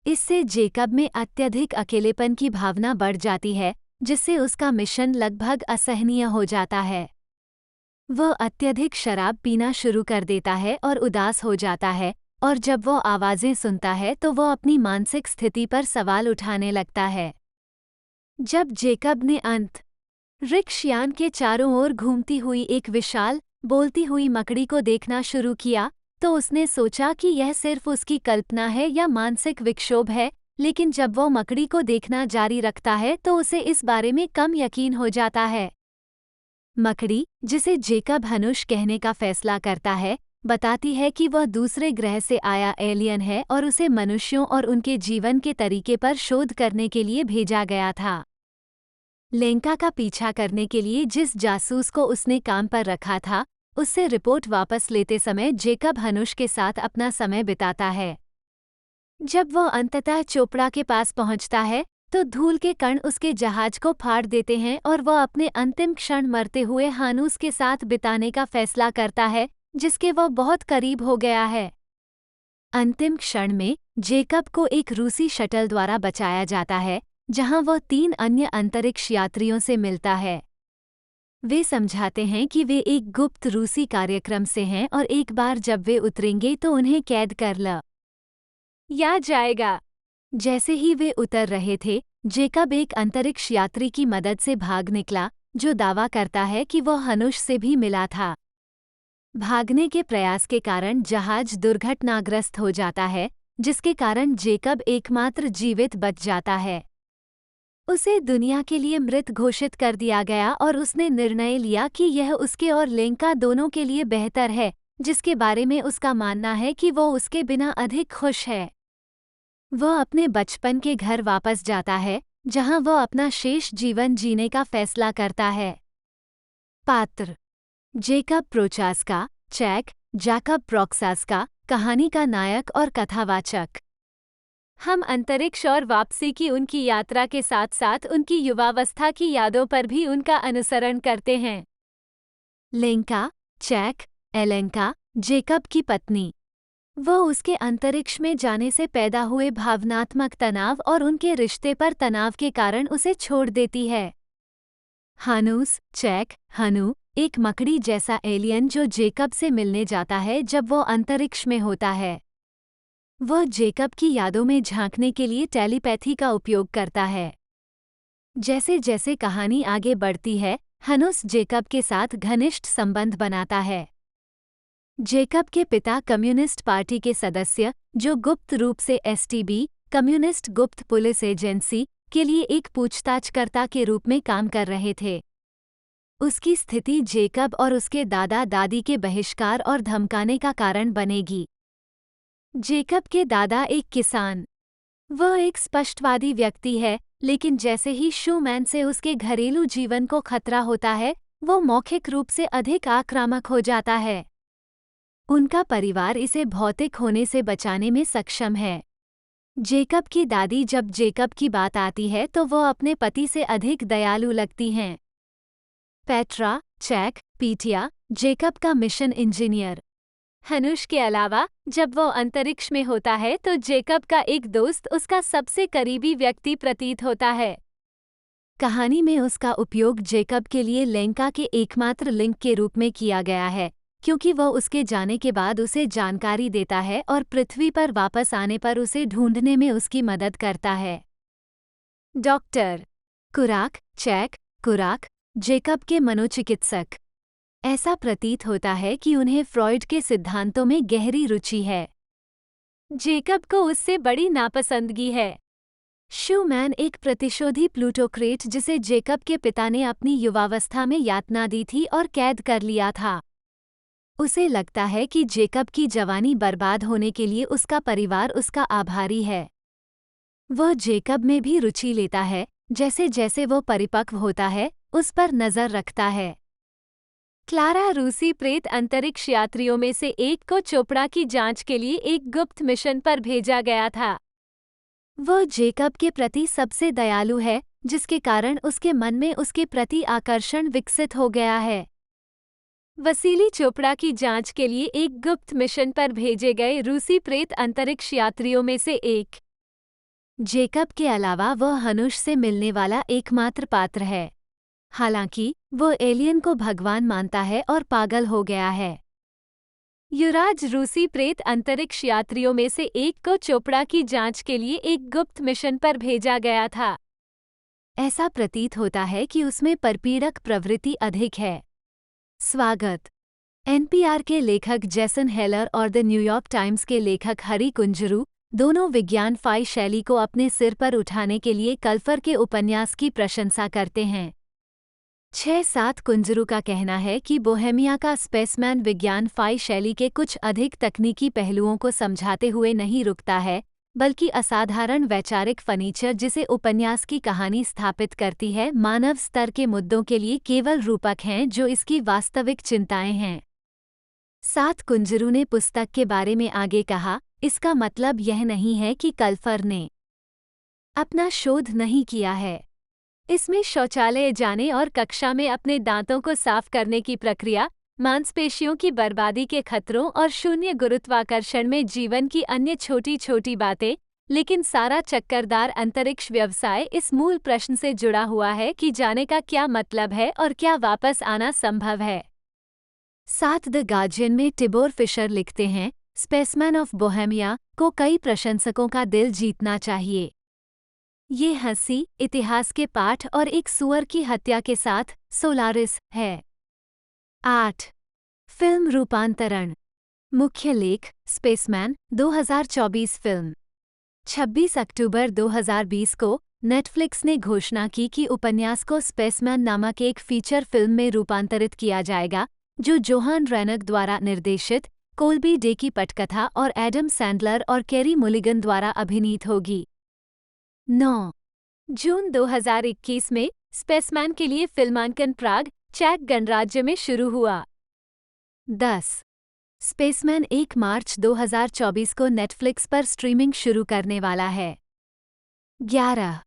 इससे जेकब में अत्यधिक अकेलेपन की भावना बढ़ जाती है, जिससे उसका मिशन लगभग असहनीय हो जाता है। वह अत्यधिक शराब पीना शुरू कर देता है और उदास हो जाता है, और जब वह आवाज़ें सुनता है तो वह अपनी मानसिक स्थिति पर सवाल उठाने लगता है। जब जेकब ने अंतरिक्ष यान के चारों ओर घूमती हुई एक विशाल, बोलती हुई मकड़ी को देखना शुरू किया, तो उसने सोचा कि यह सिर्फ उसकी कल्पना है या मानसिक विक्षोभ है, लेकिन जब वह मकड़ी को देखना जारी रखता है तो उसे इस बारे में कम यकीन हो जाता है। मकड़ी, जिसे जेकब हनुश कहने का फैसला करता है, बताती है कि वह दूसरे ग्रह से आया एलियन है और उसे मनुष्यों और उनके जीवन के तरीके पर शोध करने के लिए भेजा गया था। लेंका का पीछा करने के लिए जिस जासूस को उसने काम पर रखा था, उससे रिपोर्ट वापस लेते समय जेकब हनुश के साथ अपना समय बिताता है। जब वह अंततः चोपड़ा के पास पहुंचता है, तो धूल के कण उसके जहाज को फाड़ देते हैं और वह अपने अंतिम क्षण मरते हुए हानूस के साथ बिताने का फैसला करता है, जिसके वह बहुत करीब हो गया है। अंतिम क्षण में जेकब को एक रूसी शटल द्वारा बचाया जाता है, जहां वह 3 अन्य अंतरिक्ष यात्रियों से मिलता है। वे समझाते हैं कि वे एक गुप्त रूसी कार्यक्रम से हैं और एक बार जब वे उतरेंगे तो उन्हें कैद कर लिया जाएगा। जैसे ही वे उतर रहे थे, जेकब एक अंतरिक्ष यात्री की मदद से भाग निकला, जो दावा करता है कि वह हनुश से भी मिला था। भागने के प्रयास के कारण जहाज दुर्घटनाग्रस्त हो जाता है, जिसके कारण जेकब एकमात्र जीवित बच जाता है। उसे दुनिया के लिए मृत घोषित कर दिया गया और उसने निर्णय लिया कि यह उसके और लेंका दोनों के लिए बेहतर है, जिसके बारे में उसका मानना है कि वो उसके बिना अधिक खुश है। वह अपने बचपन के घर वापस जाता है, जहां वह अपना शेष जीवन जीने का फैसला करता है। पात्र: जेकब प्रोचास्का, चैक, जैकब प्रोक्सास्का, कहानी का नायक और कथावाचक। हम अंतरिक्ष और वापसी की उनकी यात्रा के साथ साथ उनकी युवावस्था की यादों पर भी उनका अनुसरण करते हैं। लेंका, चैक, एलेंका, जेकब की पत्नी। वह उसके अंतरिक्ष में जाने से पैदा हुए भावनात्मक तनाव और उनके रिश्ते पर तनाव के कारण उसे छोड़ देती है। हानूस, चैक, हनु, एक मकड़ी जैसा एलियन जो जेकब से मिलने जाता है जब वो अंतरिक्ष में होता है। वह जेकब की यादों में झांकने के लिए टेलीपैथी का उपयोग करता है। जैसे जैसे कहानी आगे बढ़ती है, हनुस जेकब के साथ घनिष्ठ संबंध बनाता है। जेकब के पिता कम्युनिस्ट पार्टी के सदस्य, जो गुप्त रूप से एसटीबी, कम्युनिस्ट गुप्त पुलिस एजेंसी, के लिए एक पूछताछकर्ता के रूप में काम कर रहे थे। उसकी स्थिति जेकब और उसके दादा दादी के बहिष्कार और धमकाने का कारण बनेगी। जेकब के दादा एक किसान। वह एक स्पष्टवादी व्यक्ति है, लेकिन जैसे ही शूमैन से उसके घरेलू जीवन को खतरा होता है, वो मौखिक रूप से अधिक आक्रामक हो जाता है। उनका परिवार इसे भौतिक होने से बचाने में सक्षम है। जेकब की दादी जब जेकब की बात आती है तो वह अपने पति से अधिक दयालु लगती हैं। पेट्रा, चैक, पीटिया, जेकब का मिशन इंजीनियर। हनुश के अलावा जब वह अंतरिक्ष में होता है तो जेकब का एक दोस्त उसका सबसे करीबी व्यक्ति प्रतीत होता है। कहानी में उसका उपयोग जेकब के लिए लेंका के एकमात्र लिंक के रूप में किया गया है, क्योंकि वह उसके जाने के बाद उसे जानकारी देता है और पृथ्वी पर वापस आने पर उसे ढूंढने में उसकी मदद करता है। डॉक्टर कुराक चैक कुराक जेकब के मनोचिकित्सक। ऐसा प्रतीत होता है कि उन्हें फ्रॉइड के सिद्धांतों में गहरी रुचि है। जेकब को उससे बड़ी नापसंदगी है। शूमैन एक प्रतिशोधी प्लूटोक्रेट जिसे जेकब के पिता ने अपनी युवावस्था में यातना दी थी और कैद कर लिया था। उसे लगता है कि जेकब की जवानी बर्बाद होने के लिए उसका परिवार उसका आभारी है। वह जेकब में भी रुचि लेता है, जैसे जैसे वो परिपक्व होता है, उस पर नजर रखता है। क्लारा रूसी प्रेत अंतरिक्ष यात्रियों में से एक को चोपड़ा की जांच के लिए एक गुप्त मिशन पर भेजा गया था। वह जेकब के प्रति सबसे दयालु है, जिसके कारण उसके मन में उसके प्रति आकर्षण विकसित हो गया है। वसीली चोपड़ा की जांच के लिए एक गुप्त मिशन पर भेजे गए रूसी प्रेत अंतरिक्ष यात्रियों में से एक। जेकब के अलावा वह हनुष से मिलने वाला एकमात्र पात्र है। हालांकि वो एलियन को भगवान मानता है और पागल हो गया है। युवराज रूसी प्रेत अंतरिक्ष यात्रियों में से एक को चोपड़ा की जांच के लिए एक गुप्त मिशन पर भेजा गया था। ऐसा प्रतीत होता है कि उसमें परपीड़क प्रवृत्ति अधिक है। स्वागत। एनपीआर के लेखक जेसन हेलर और द न्यूयॉर्क टाइम्स के लेखक हरी कुंजरू दोनों विज्ञान फाई शैली को अपने सिर पर उठाने के लिए कल्फर के उपन्यास की प्रशंसा करते हैं। 6-7 कुंजरू का कहना है कि बोहेमिया का स्पेसमैन विज्ञान फाई शैली के कुछ अधिक तकनीकी पहलुओं को समझाते हुए नहीं रुकता है, बल्कि असाधारण वैचारिक फर्नीचर जिसे उपन्यास की कहानी स्थापित करती है मानव स्तर के मुद्दों के लिए केवल रूपक हैं जो इसकी वास्तविक चिंताएं हैं। 7 कुंजरू ने पुस्तक के बारे में आगे कहा, इसका मतलब यह नहीं है कि कल्फर ने अपना शोध नहीं किया है। इसमें शौचालय जाने और कक्षा में अपने दांतों को साफ करने की प्रक्रिया, मांसपेशियों की बर्बादी के खतरों और शून्य गुरुत्वाकर्षण में जीवन की अन्य छोटी छोटी बातें, लेकिन सारा चक्करदार अंतरिक्ष व्यवसाय इस मूल प्रश्न से जुड़ा हुआ है कि जाने का क्या मतलब है और क्या वापस आना संभव है। 7 द गार्जियन में टिबोर फिशर लिखते हैं, स्पेसमैन ऑफ बोहेमिया को कई प्रशंसकों का दिल जीतना चाहिए। ये हंसी, इतिहास के पाठ और एक सुअर की हत्या के साथ सोलारिस है। 8 फिल्म रूपांतरण। मुख्य लेख स्पेसमैन 2024 फिल्म। 26 अक्टूबर 2020 को नेटफ्लिक्स ने घोषणा की कि उपन्यास को स्पेसमैन नामक एक फीचर फिल्म में रूपांतरित किया जाएगा, जो जोहान रेनग द्वारा निर्देशित, कोल्बी डे की पटकथा और एडम सैंडलर और कैरी मुलिगन द्वारा अभिनीत होगी। 9 जून 2021 में स्पेसमैन के लिए फिल्मांकन प्राग, चेक गणराज्य में शुरू हुआ। 10 स्पेसमैन 1 मार्च 2024 को नेटफ्लिक्स पर स्ट्रीमिंग शुरू करने वाला है। 11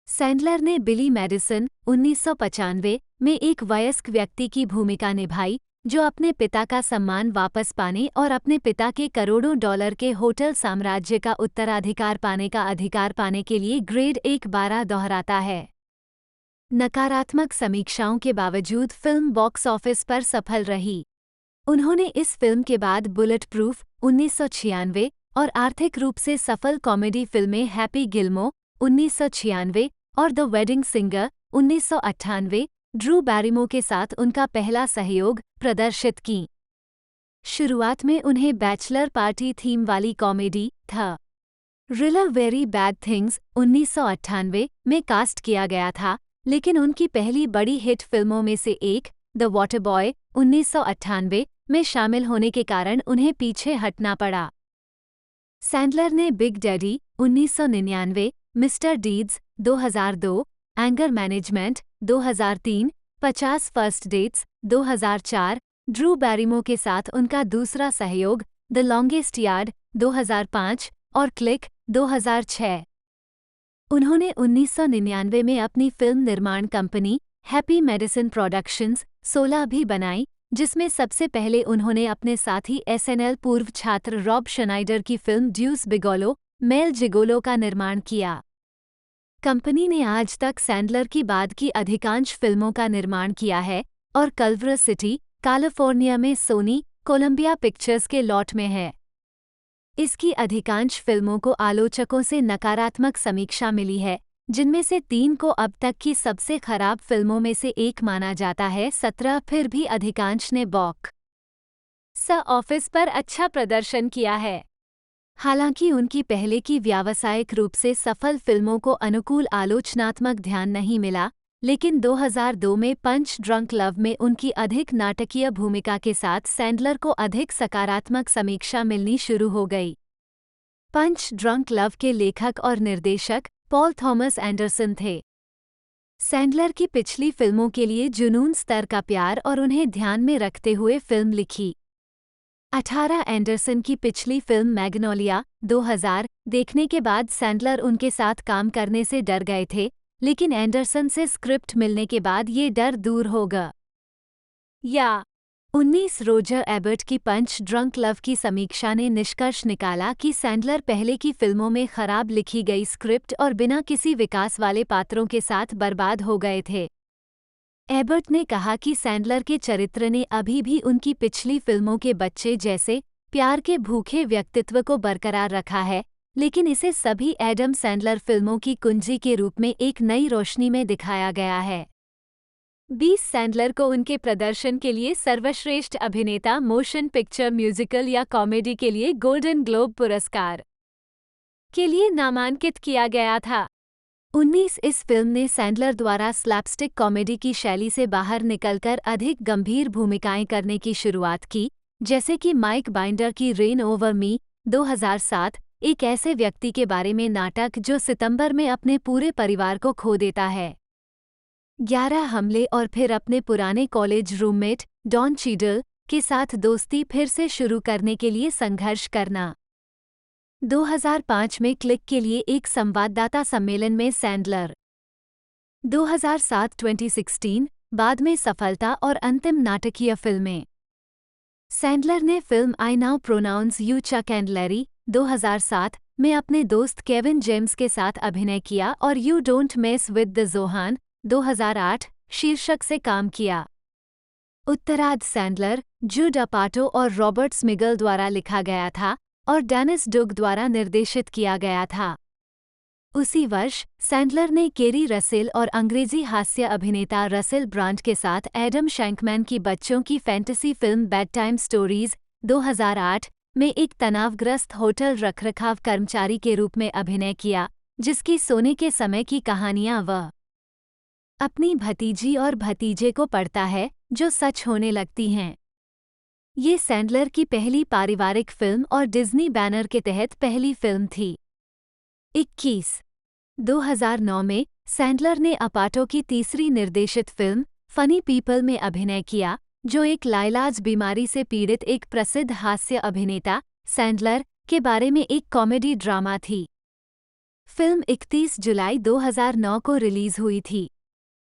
सैंडलर ने बिली मैडिसन 1995 में एक वयस्क व्यक्ति की भूमिका निभाई, जो अपने पिता का सम्मान वापस पाने और अपने पिता के करोड़ों डॉलर के होटल साम्राज्य का उत्तराधिकार पाने का अधिकार पाने के लिए ग्रेड 1 12 दोहराता है। नकारात्मक समीक्षाओं के बावजूद फिल्म बॉक्स ऑफिस पर सफल रही। उन्होंने इस फिल्म के बाद बुलेट प्रूफ 1996 और आर्थिक रूप से सफल कॉमेडी फिल्में हैप्पी गिल्मो 1996 और the Wedding Singer 1998 Drew Barrymore के साथ उनका पहला सहयोग प्रदर्शित की। शुरुआत में उन्हें बैचलर पार्टी थीम वाली कॉमेडी थ रियल वेरी बैड थिंग्स 1998 में कास्ट किया गया था, लेकिन उनकी पहली बड़ी हिट फिल्मों में से एक द वाटर बॉय 1998 में शामिल होने के कारण उन्हें पीछे हटना पड़ा। सैंडलर ने Big Daddy 1999, Mister Deeds 2002, Anger Management 2003, 50 First Dates 2004, Drew Barrymore के साथ उनका दूसरा सहयोग द लॉन्गेस्ट यार्ड 2005 और क्लिक 2006। उन्होंने 1999 में अपनी फिल्म निर्माण कंपनी हैप्पी मेडिसिन प्रोडक्शंस 16 भी बनाई, जिसमें सबसे पहले उन्होंने अपने साथी एसएनएल पूर्व छात्र रॉब शनाइडर की फिल्म ड्यूस बिगोलो मेल जिगोलो का निर्माण किया। कंपनी ने आज तक सैंडलर की बाद की अधिकांश फिल्मों का निर्माण किया है और कल्वर सिटी, कैलिफोर्निया में सोनी, कोलंबिया पिक्चर्स के लॉट में है। इसकी अधिकांश फिल्मों को आलोचकों से नकारात्मक समीक्षा मिली है, जिनमें से 3 को अब तक की सबसे खराब फिल्मों में से एक माना जाता है। 17 फिर भी अधिकांश ने बॉक्स ऑफिस पर अच्छा प्रदर्शन किया है। हालांकि उनकी पहले की व्यावसायिक रूप से सफल फिल्मों को अनुकूल आलोचनात्मक ध्यान नहीं मिला, लेकिन 2002 में पंच ड्रंक लव में उनकी अधिक नाटकीय भूमिका के साथ सैंडलर को अधिक सकारात्मक समीक्षा मिलनी शुरू हो गई। पंच ड्रंक लव के लेखक और निर्देशक पॉल थॉमस एंडरसन थे। सैंडलर की पिछली फिल्मों के लिए जुनून स्तर का प्यार और उन्हें ध्यान में रखते हुए फिल्म लिखी। 18 एंडरसन की पिछली फिल्म मैग्नोलिया 2000 देखने के बाद सैंडलर उनके साथ काम करने से डर गए थे, लेकिन एंडरसन से स्क्रिप्ट मिलने के बाद ये डर दूर हो गया। 19 रोजर एबर्ट की पंच ड्रंक लव की समीक्षा ने निष्कर्ष निकाला कि सैंडलर पहले की फिल्मों में खराब लिखी गई स्क्रिप्ट और बिना किसी विकास वाले पात्रों के साथ बर्बाद हो गए थे। एबर्ट ने कहा कि सैंडलर के चरित्र ने अभी भी उनकी पिछली फिल्मों के बच्चे जैसे प्यार के भूखे व्यक्तित्व को बरकरार रखा है, लेकिन इसे सभी एडम सैंडलर फिल्मों की कुंजी के रूप में एक नई रोशनी में दिखाया गया है। 20 सैंडलर को उनके प्रदर्शन के लिए सर्वश्रेष्ठ अभिनेता मोशन पिक्चर म्यूजिकल या कॉमेडी के लिए गोल्डन ग्लोब पुरस्कार के लिए नामांकित किया गया था। 19 इस फिल्म ने सैंडलर द्वारा स्लैपस्टिक कॉमेडी की शैली से बाहर निकलकर अधिक गंभीर भूमिकाएं करने की शुरुआत की, जैसे कि माइक बाइंडर की रेन ओवर मी 2007, एक ऐसे व्यक्ति के बारे में नाटक जो सितंबर में अपने पूरे परिवार को खो देता है। 11 हमले और फिर अपने पुराने कॉलेज रूममेट डॉन चीडल के साथ दोस्ती फिर से शुरू करने के लिए संघर्ष करना। 2005 में क्लिक के लिए एक संवाददाता सम्मेलन में सैंडलर। 2007-2016 बाद में सफलता और अंतिम नाटकीय फिल्में। सैंडलर ने फिल्म I now pronounce you Chuck and Larry 2007 में अपने दोस्त केविन जेम्स के साथ अभिनय किया और you don't mess with the Zohan 2008 शीर्षक से काम किया। उत्तरार्ध सैंडलर, जुड अपाटो और रॉबर्ट स्मिगल द्वारा लिखा गया था और डेनिस डुग द्वारा निर्देशित किया गया था। उसी वर्ष सैंडलर ने केरी रसेल और अंग्रेजी हास्य अभिनेता रसेल ब्रांड के साथ एडम शैंकमैन की बच्चों की fantasy film bed time stories 2008 में एक तनावग्रस्त होटल रखरखाव कर्मचारी के रूप में अभिनय किया, जिसकी सोने के समय की कहानियां वह अपनी भतीजी और भतीजे को पढ़ता है जो सच होने लगती हैं। ये सैंडलर की पहली पारिवारिक फिल्म और डिज्नी बैनर के तहत पहली फिल्म थी। 21 2009 में सैंडलर ने अपाटो की तीसरी निर्देशित फिल्म फनी पीपल में अभिनय किया, जो एक लाइलाज बीमारी से पीड़ित एक प्रसिद्ध हास्य अभिनेता सैंडलर के बारे में एक कॉमेडी ड्रामा थी। फिल्म 31 जुलाई 2009 को रिलीज हुई थी।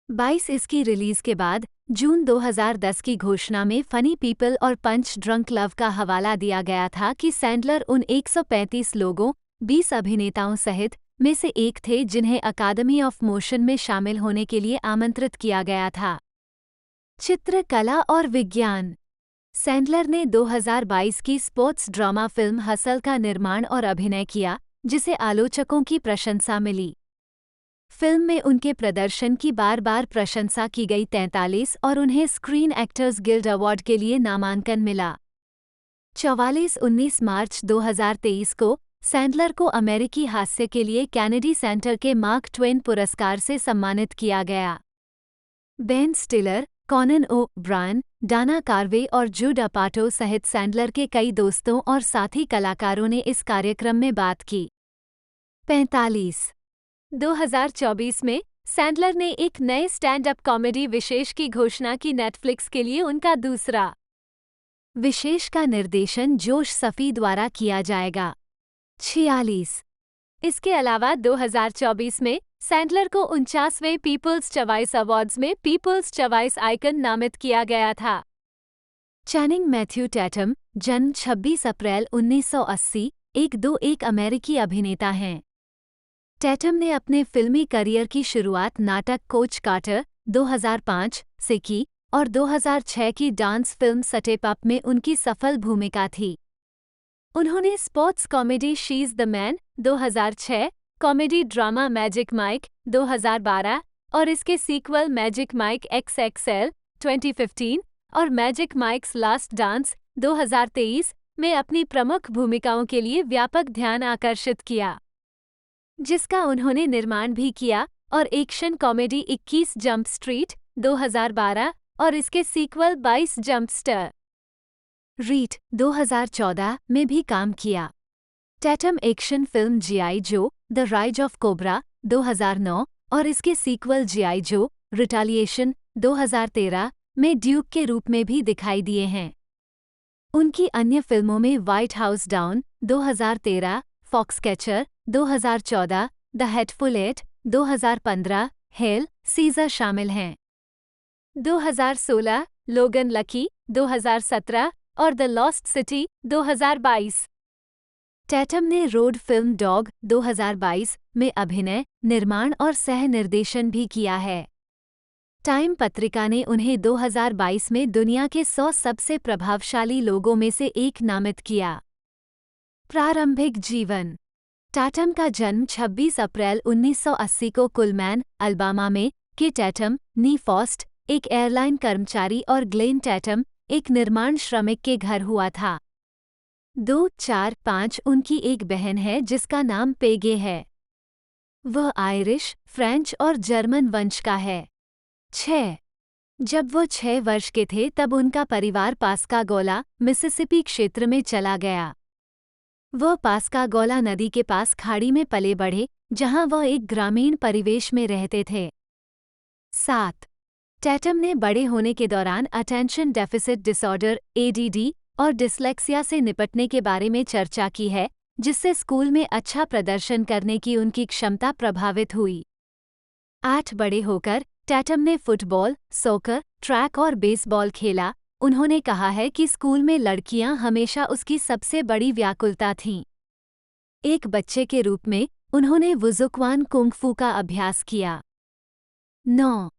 22 इसकी रिलीज के बाद जून 2010 की घोषणा में फनी पीपल और पंच ड्रंक लव का हवाला दिया गया था कि सैंडलर उन 135 लोगों 20 अभिनेताओं सहित में से एक थे जिन्हें अकादमी ऑफ मोशन में शामिल होने के लिए आमंत्रित किया गया था। चित्रकला और विज्ञान। सैंडलर ने 2022 की स्पोर्ट्स ड्रामा फिल्म हसल का निर्माण और अभिनय किया, जिसे आलोचकों की प्रशंसा मिली। फिल्म में उनके प्रदर्शन की बार बार प्रशंसा की गई 43 और उन्हें स्क्रीन एक्टर्स गिल्ड अवार्ड के लिए नामांकन मिला। 19 मार्च 2023 को सैंडलर को अमेरिकी हास्य के लिए कैनेडी सेंटर के मार्क ट्वेन पुरस्कार से सम्मानित किया गया। बेन स्टिलर, कॉनन ओ ब्रायन, डाना कार्वे और जुड अपाटो सहित सैंडलर के कई दोस्तों और साथी कलाकारों ने इस कार्यक्रम में बात की। 45 2024 में सैंडलर ने एक नए स्टैंड अप कॉमेडी विशेष की घोषणा की। नेटफ्लिक्स के लिए उनका दूसरा विशेष का निर्देशन जोश सफ़ी द्वारा किया जाएगा। 46 इसके अलावा 2024 में सैंडलर को 49वें पीपल्स चॉइस अवार्ड्स में पीपल्स चॉइस आइकन नामित किया गया था। चैनिंग मैथ्यू टैटम, जन्म 26 अप्रैल 1980, एक अमेरिकी अभिनेता हैं। टैटम ने अपने फिल्मी करियर की शुरुआत नाटक कोच कार्टर 2005 से की और 2006 की डांस फिल्म स्टेप अप में उनकी सफल भूमिका थी। उन्होंने sports comedy she is the man 2006, comedy drama magic Mike 2012 और इसके सीक्वल मैजिक माइक XXL 2015 और मैजिक माइक्स लास्ट डांस 2023 में अपनी प्रमुख भूमिकाओं के लिए व्यापक ध्यान आकर्षित किया, जिसका उन्होंने निर्माण भी किया, और एक्शन कॉमेडी 21 जंप स्ट्रीट 2012 और इसके सीक्वल 22 जंपस्टर रीट 2014 में भी काम किया। Tatum action film G.I. जो द राइज ऑफ कोबरा 2009 और इसके सीक्वल G.I. जो रिटालिएशन 2013 में ड्यूक के रूप में भी दिखाई दिए हैं। उनकी अन्य फिल्मों में White House down 2013, Foxcatcher 2014, the hateful eight 2015, hail Caesar शामिल हैं। 2016 लोगन लकी 2017 और द लॉस्ट सिटी 2022। टैटम ने रोड फिल्म डॉग 2022 में अभिनय, निर्माण और सह-निर्देशन भी किया है। टाइम पत्रिका ने उन्हें 2022 में दुनिया के 100 सबसे प्रभावशाली लोगों में से एक नामित किया। प्रारंभिक जीवन। टैटम का जन्म 26 अप्रैल 1980 को कुलमैन, अलबामा में के टैटम, नी फॉस्ट, एक एयरलाइन कर्मचारी, और ग्लेन टैटम, एक निर्माण श्रमिक के घर हुआ था। 2, 4, 5 उनकी एक बहन है जिसका नाम पेगे है। वह आयरिश, फ्रेंच और जर्मन वंश का है। 6 जब वो 6 वर्ष के थे तब उनका परिवार पास्कागोला, मिसिसिपी क्षेत्र में चला गया। वह पास्कागोला नदी के पास खाड़ी में पले बढ़े, जहां वह एक ग्रामीण परिवेश में रहते थे। 7 टैटम ने बड़े होने के दौरान अटेंशन डेफिसिट डिसऑर्डर ADD और डिसलेक्सिया से निपटने के बारे में चर्चा की है, जिससे स्कूल में अच्छा प्रदर्शन करने की उनकी क्षमता प्रभावित हुई। 8 बड़े होकर टैटम ने फुटबॉल, सॉकर, ट्रैक और बेसबॉल खेला। उन्होंने कहा है कि स्कूल में लड़कियां हमेशा उसकी सबसे बड़ी व्याकुलता थीं। एक बच्चे के रूप में उन्होंने वुज़ुक्वान कुंग-फू का अभ्यास किया। 9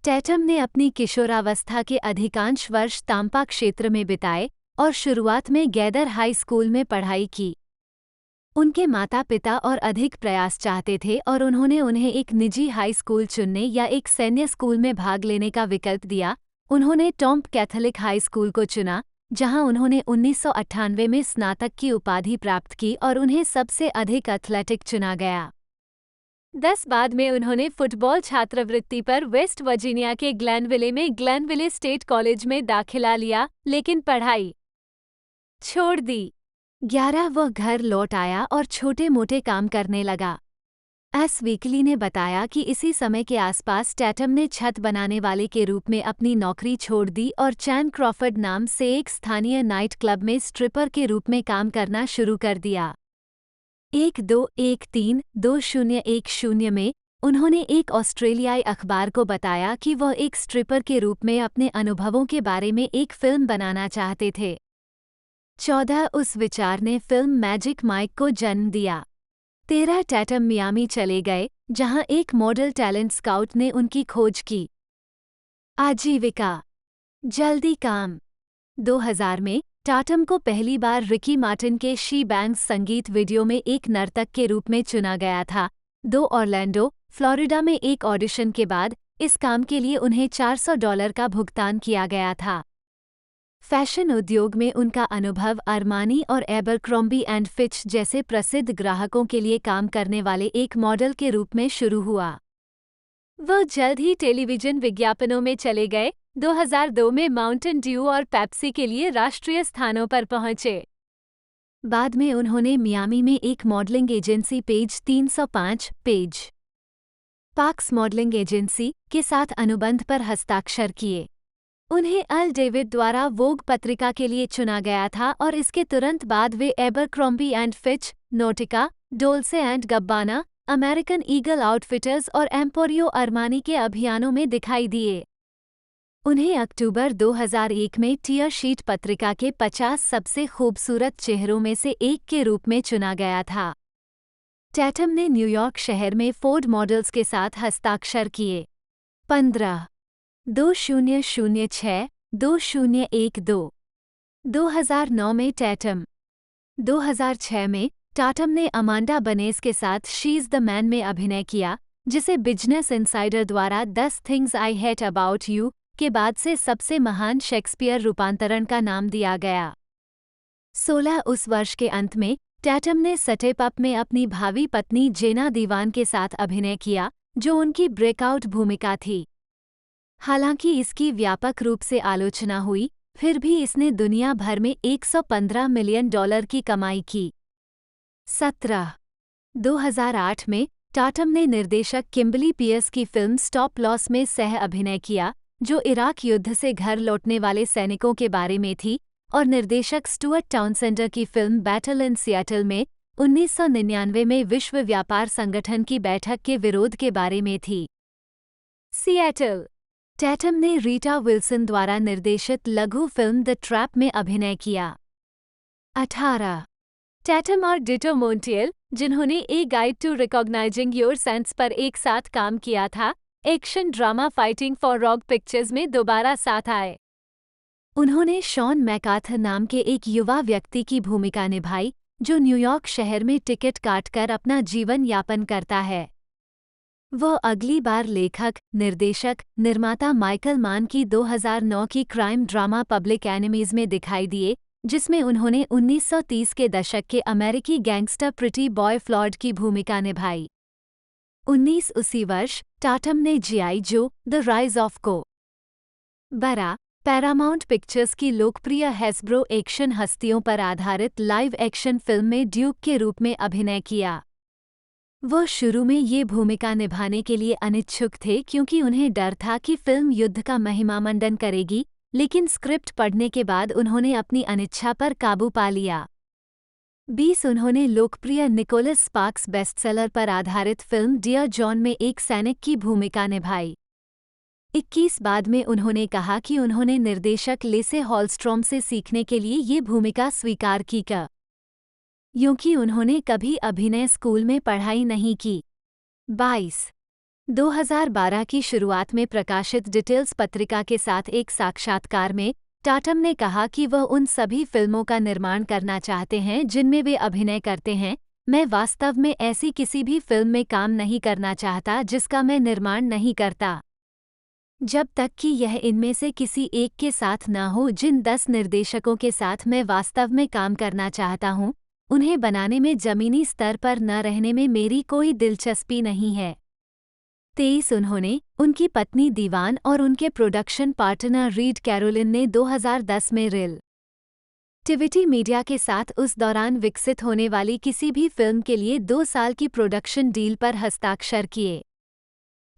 टैटम ने अपनी किशोरावस्था के अधिकांश वर्ष ताम्पा क्षेत्र में बिताए और शुरुआत में गैदर हाई स्कूल में पढ़ाई की। उनके माता-पिता और अधिक प्रयास चाहते थे और उन्होंने उन्हें एक निजी हाई स्कूल चुनने या एक सैन्य स्कूल में भाग लेने का विकल्प दिया। उन्होंने टॉम्प कैथोलिक हाई स्कूल को चुना, जहां उन्होंने 1998 में स्नातक की उपाधि प्राप्त की और उन्हें सबसे अधिक एथलेटिक चुना गया। 10 बाद में उन्होंने फुटबॉल छात्रवृत्ति पर वेस्ट वर्जीनिया के ग्लेनविले में ग्लेनविले स्टेट कॉलेज में दाखिला लिया, लेकिन पढ़ाई छोड़ दी। 11 वह घर लौट आया और छोटे-मोटे काम करने लगा। एस वीकली ने बताया कि इसी समय के आसपास टैटम ने छत बनाने वाले के रूप में अपनी नौकरी छोड़ दी और चैन क्रॉफर्ड नाम से एक स्थानीय नाइट क्लब में स्ट्रिपर के रूप में काम करना शुरू कर दिया। 12-13-2010 में उन्होंने एक ऑस्ट्रेलियाई अखबार को बताया कि वह एक स्ट्रिपर के रूप में अपने अनुभवों के बारे में एक फिल्म बनाना चाहते थे। 14 उस विचार ने फिल्म मैजिक माइक को जन्म दिया। 13 टैटम मियामी चले गए, जहां एक मॉडल टैलेंट स्काउट ने उनकी खोज की। आजीविका। जल्दी काम। 2000 में टैटम को पहली बार रिकी मार्टिन के शी बैंग्स संगीत वीडियो में एक नर्तक के रूप में चुना गया था। 2 ऑरलैंडो, फ्लोरिडा में एक ऑडिशन के बाद इस काम के लिए उन्हें $400 का भुगतान किया गया था। फैशन उद्योग में उनका अनुभव अरमानी और एबरक्रॉम्बी एंड फिच जैसे प्रसिद्ध ग्राहकों के लिए काम करने वाले एक मॉडल के रूप में शुरू हुआ। वह जल्द ही टेलीविजन विज्ञापनों में चले गए। 2002 में माउंटेन ड्यू और पेप्सी के लिए राष्ट्रीय स्थानों पर पहुंचे। बाद में उन्होंने मियामी में एक modelling agency page 305 page parks modelling agency के साथ अनुबंध पर हस्ताक्षर किए। उन्हें अल डेविड द्वारा वोग पत्रिका के लिए चुना गया था और इसके तुरंत बाद वे Abercrombie and Fitch, Nautica, Dolce and Gabbana, American Eagle Outfitters और एम्पोरियो अरमानी के अभियानों में दिखाई दिए। उन्हें अक्टूबर 2001 में टियर शीट पत्रिका के 50 सबसे खूबसूरत चेहरों में से एक के रूप में चुना गया था। टैटम ने न्यूयॉर्क शहर में फोर्ड मॉडल्स के साथ हस्ताक्षर किए। 15 2006 2012। 2009 में टैटम। 2006 में टाटम ने अमांडा बनेस के साथ शी इज़ द मैन में अभिनय किया, जिसे बिजनेस इनसाइडर द्वारा 10 things I hate about you के बाद से सबसे महान शेक्सपियर रूपांतरण का नाम दिया गया। 16 उस वर्ष के अंत में टैटम ने स्टेप अप में अपनी भावी पत्नी जेना दीवान के साथ अभिनय किया, जो उनकी ब्रेकआउट भूमिका थी। हालांकि इसकी व्यापक रूप से आलोचना हुई, फिर भी इसने दुनिया भर में $115 मिलियन की कमाई की। 17 2008 में टाटम ने निर्देशक किम्बली पियर्स की फिल्म स्टॉप लॉस में सह अभिनय किया, जो इराक युद्ध से घर लौटने वाले सैनिकों के बारे में थी, और निर्देशक स्टुअर्ट टाउनसेंडर की फिल्म बैटल इन सियाटल में 1999 में विश्व व्यापार संगठन की बैठक के विरोध के बारे में थी। सियाटल। टैटम ने रीटा विल्सन द्वारा निर्देशित लघु फिल्म द ट्रैप में अभिनय किया। 18 टैटम और डिटो मोंटियल, जिन्होंने a guide to recognising your saints पर एक साथ काम किया था, action drama fighting for Rogue pictures में दोबारा साथ आए। उन्होंने शॉन मैकार्थर नाम के एक युवा व्यक्ति की भूमिका निभाई, जो न्यूयॉर्क शहर में टिकट काटकर अपना जीवन यापन करता है। वह अगली बार लेखक, निर्देशक, निर्माता माइकल मान की 2009 की क्राइम ड्रामा पब्लिक एनिमीज में दिखाई दिए, जिसमें उन्होंने 1930 के दशक के अमेरिकी गैंगस्टर प्रिटी बॉय फ्लॉयड की भूमिका निभाई। 19 उसी वर्ष टाटम ने जीआई जो द राइज ऑफ को बरा पैरामाउंट पिक्चर्स की लोकप्रिय हैस्ब्रो एक्शन हस्तियों पर आधारित लाइव एक्शन फिल्म में ड्यूक के रूप में अभिनय किया। वह शुरू में ये भूमिका निभाने के लिए अनिच्छुक थे, क्योंकि उन्हें डर था कि फिल्म युद्ध का महिमामंडन करेगी, लेकिन स्क्रिप्ट पढ़ने के बाद उन्होंने अपनी अनिच्छा पर काबू पा लिया। 20 उन्होंने लोकप्रिय निकोलस स्पार्क्स बेस्टसेलर पर आधारित फिल्म डियर जॉन में एक सैनिक की भूमिका निभाई। 21 बाद में उन्होंने कहा कि उन्होंने निर्देशक लेसे हॉलस्ट्रॉम से सीखने के लिए ये भूमिका स्वीकार की, क्योंकि उन्होंने कभी अभिनय स्कूल में पढ़ाई नहीं की। 22 2012 की शुरुआत में प्रकाशित डिटेल्स पत्रिका के साथ एक साक्षात्कार में टाटम ने कहा कि वह उन सभी फिल्मों का निर्माण करना चाहते हैं जिनमें वे अभिनय करते हैं। मैं वास्तव में ऐसी किसी भी फिल्म में काम नहीं करना चाहता जिसका मैं निर्माण नहीं करता, जब तक कि यह इनमें से किसी एक के साथ न हो। जिन 10 निर्देशकों के साथ मैं वास्तव में काम करना चाहता हूँ, उन्हें बनाने में जमीनी स्तर पर न रहने में मेरी कोई दिलचस्पी नहीं है। 23 उन्होंने, उनकी पत्नी दीवान और उनके प्रोडक्शन पार्टनर रीड कैरोलिन ने 2010 में रिल टिविटी मीडिया के साथ उस दौरान विकसित होने वाली किसी भी फिल्म के लिए 2 साल की प्रोडक्शन डील पर हस्ताक्षर किए।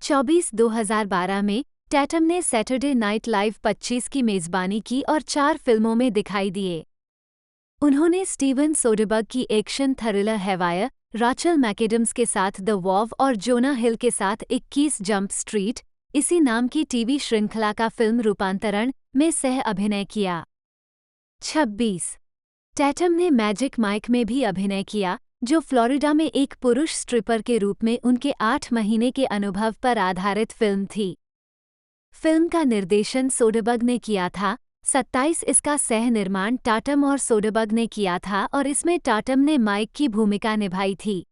24 2012 में टैटम ने सैटरडे नाइट लाइव 25 की मेज़बानी की और 4 फिल्मों में दिखाई दिए। उन्होंने स्टीवन सोडरबर्ग की एक्शन थ्रिलर हैवायर, राचल मैकएडम्स के साथ द वॉव और जोना हिल के साथ 21 जंप स्ट्रीट, इसी नाम की टीवी श्रृंखला का फिल्म रूपांतरण में सह अभिनय किया। 26 टैटम ने मैजिक माइक में भी अभिनय किया, जो फ्लोरिडा में एक पुरुष स्ट्रिपर के रूप में उनके 8 महीने के अनुभव पर आधारित फिल्म थी। फिल्म का निर्देशन सोडरबर्ग ने किया था। 27 इसका सह निर्माण टाटम और सोडरबर्ग ने किया था और इसमें टाटम ने माइक की भूमिका निभाई थी।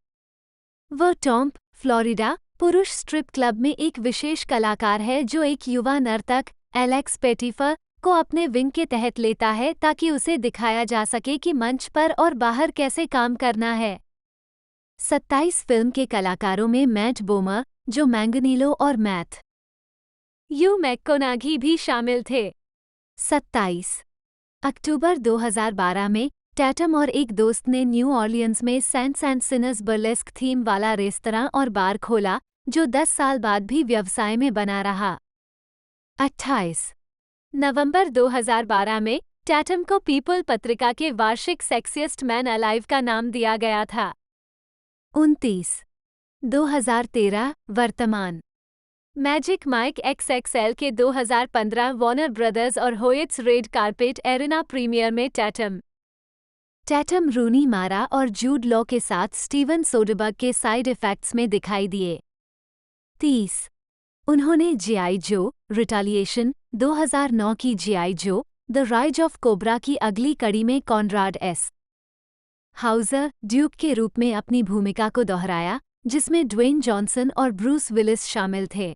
वह टॉम्प, फ्लोरिडा पुरुष स्ट्रिप क्लब में एक विशेष कलाकार है जो एक युवा नर्तक, एलेक्स पेटिफर, को अपने विंग के तहत लेता है ताकि उसे दिखाया जा सके कि मंच पर और बाहर कैसे काम करना है। 27 फिल्म के कलाकारों में मैट बोमर, जो मैंगनीलो और मैथ यू मैककोनागी भी शामिल थे। 27 अक्टूबर 2012 में टैटम और एक दोस्त ने न्यू ऑर्लियंस में saints and sinners burlesque theme वाला रेस्तरां और बार खोला, जो 10 साल बाद भी व्यवसाय में बना रहा। 28 नवंबर 2012 में टैटम को पीपल पत्रिका के वार्षिक सेक्सिएस्ट मैन अलाइव का नाम दिया गया था। 29 2013 वर्तमान मैजिक माइक XXL के 2015 वॉर्नर ब्रदर्स और होयट्स रेड कारपेट एरिना प्रीमियर में टैटम रूनी मारा और जूड लॉ के साथ स्टीवन सोडरबर्ग के साइड इफेक्ट्स में दिखाई दिए। 30 उन्होंने जीआई जो रिटालिएशन, 2009 की जीआई जो द राइज ऑफ कोब्रा की अगली कड़ी में कॉनराड एस. हाउजर ड्यूक के रूप में अपनी भूमिका को दोहराया, जिसमें ड्वेन जॉनसन और ब्रूस विलिस शामिल थे.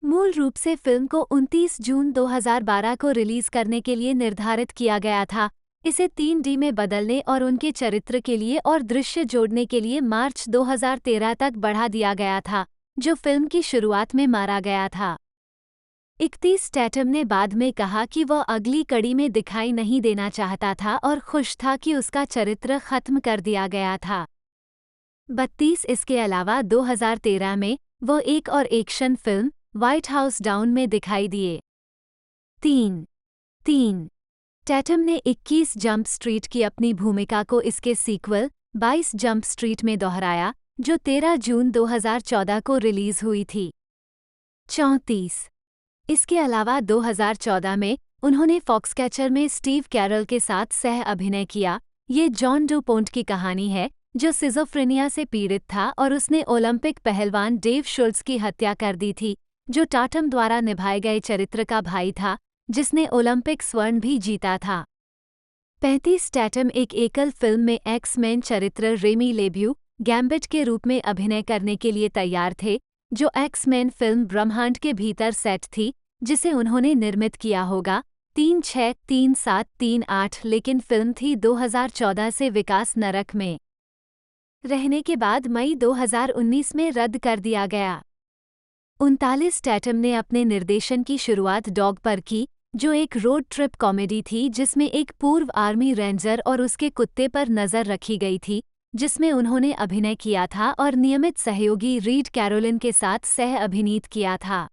मूल रूप से फिल्म को 29 जून 2012 को रिलीज करने के लिए निर्धारित किया गया था. इसे 3D में बदलने और उनके चरित्र के लिए और दृश्य जोड़ने के लिए मार्च 2013 तक बढ़ा दिया गया था, जो फिल्म की शुरुआत में मारा गया था. 31 टैटम ने बाद में कहा कि वह अगली कड़ी में दिखाई नहीं देना चाहता था और खुश था कि उसका चरित्र खत्म कर दिया गया था. 32 इसके अलावा 2013 में वह एक और action film white House down में दिखाई दिए. 3 टैटम ने 21 जंप स्ट्रीट की अपनी भूमिका को इसके सीक्वल 22 जंप स्ट्रीट में दोहराया, जो 13 जून 2014 को रिलीज हुई थी. 34 इसके अलावा 2014 में उन्होंने फॉक्सकैचर में स्टीव कैरल के साथ सह अभिनय किया. ये जॉन डुपोंट की कहानी है, जो सिजोफ्रेनिया से पीड़ित था और उसने ओलंपिक पहलवान डेव शुल्ट्ज की हत्या कर दी थी, जो टाटम द्वारा निभाए गए चरित्र का भाई था, जिसने ओलंपिक स्वर्ण भी जीता था. 35 टैटम एक एकल फिल्म में एक्स-मैन चरित्र रेमी लेब्यू गैम्बिट के रूप में अभिनय करने के लिए तैयार थे, जो एक्स-मैन फिल्म ब्रह्मांड के भीतर सेट थी, जिसे उन्होंने निर्मित किया होगा. 36, 37, 38 लेकिन फिल्म थी 2014 से विकास नरक में रहने के बाद मई 2019 में रद्द कर दिया गया. 39 टैटम ने अपने निर्देशन की शुरुआत डॉग पर की, जो एक रोड ट्रिप कॉमेडी थी जिसमें एक पूर्व आर्मी रेंजर और उसके कुत्ते पर नज़र रखी गई थी, जिसमें उन्होंने अभिनय किया था और नियमित सहयोगी रीड कैरोलिन के साथ सह अभिनीत किया था.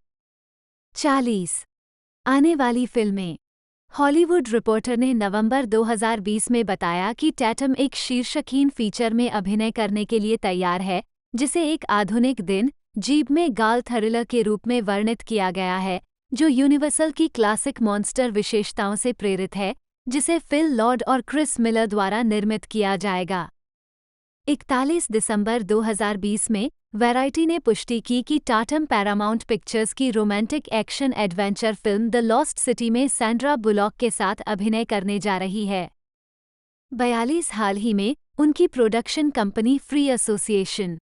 40 आने वाली फिल्में. हॉलीवुड रिपोर्टर ने नवंबर 2020 में बताया कि टैटम एक शीर्षकहीन फीचर में अभिनय करने के लिए तैयार है, जिसे एक आधुनिक दिन जीप में गाल थ्रिलर के रूप में वर्णित किया गया है, जो यूनिवर्सल की क्लासिक मॉन्स्टर विशेषताओं से प्रेरित है, जिसे फिल लॉर्ड और क्रिस मिलर द्वारा निर्मित किया जाएगा. 41 दिसंबर 2020 में वैराइटी ने पुष्टि की कि टाटम पैरामाउंट पिक्चर्स की romantic action adventure film the lost city में सैंड्रा बुलॉक के साथ अभिनय करने जा रही है. 42 हाल ही में उनकी प्रोडक्शन कंपनी फ्री एसोसिएशन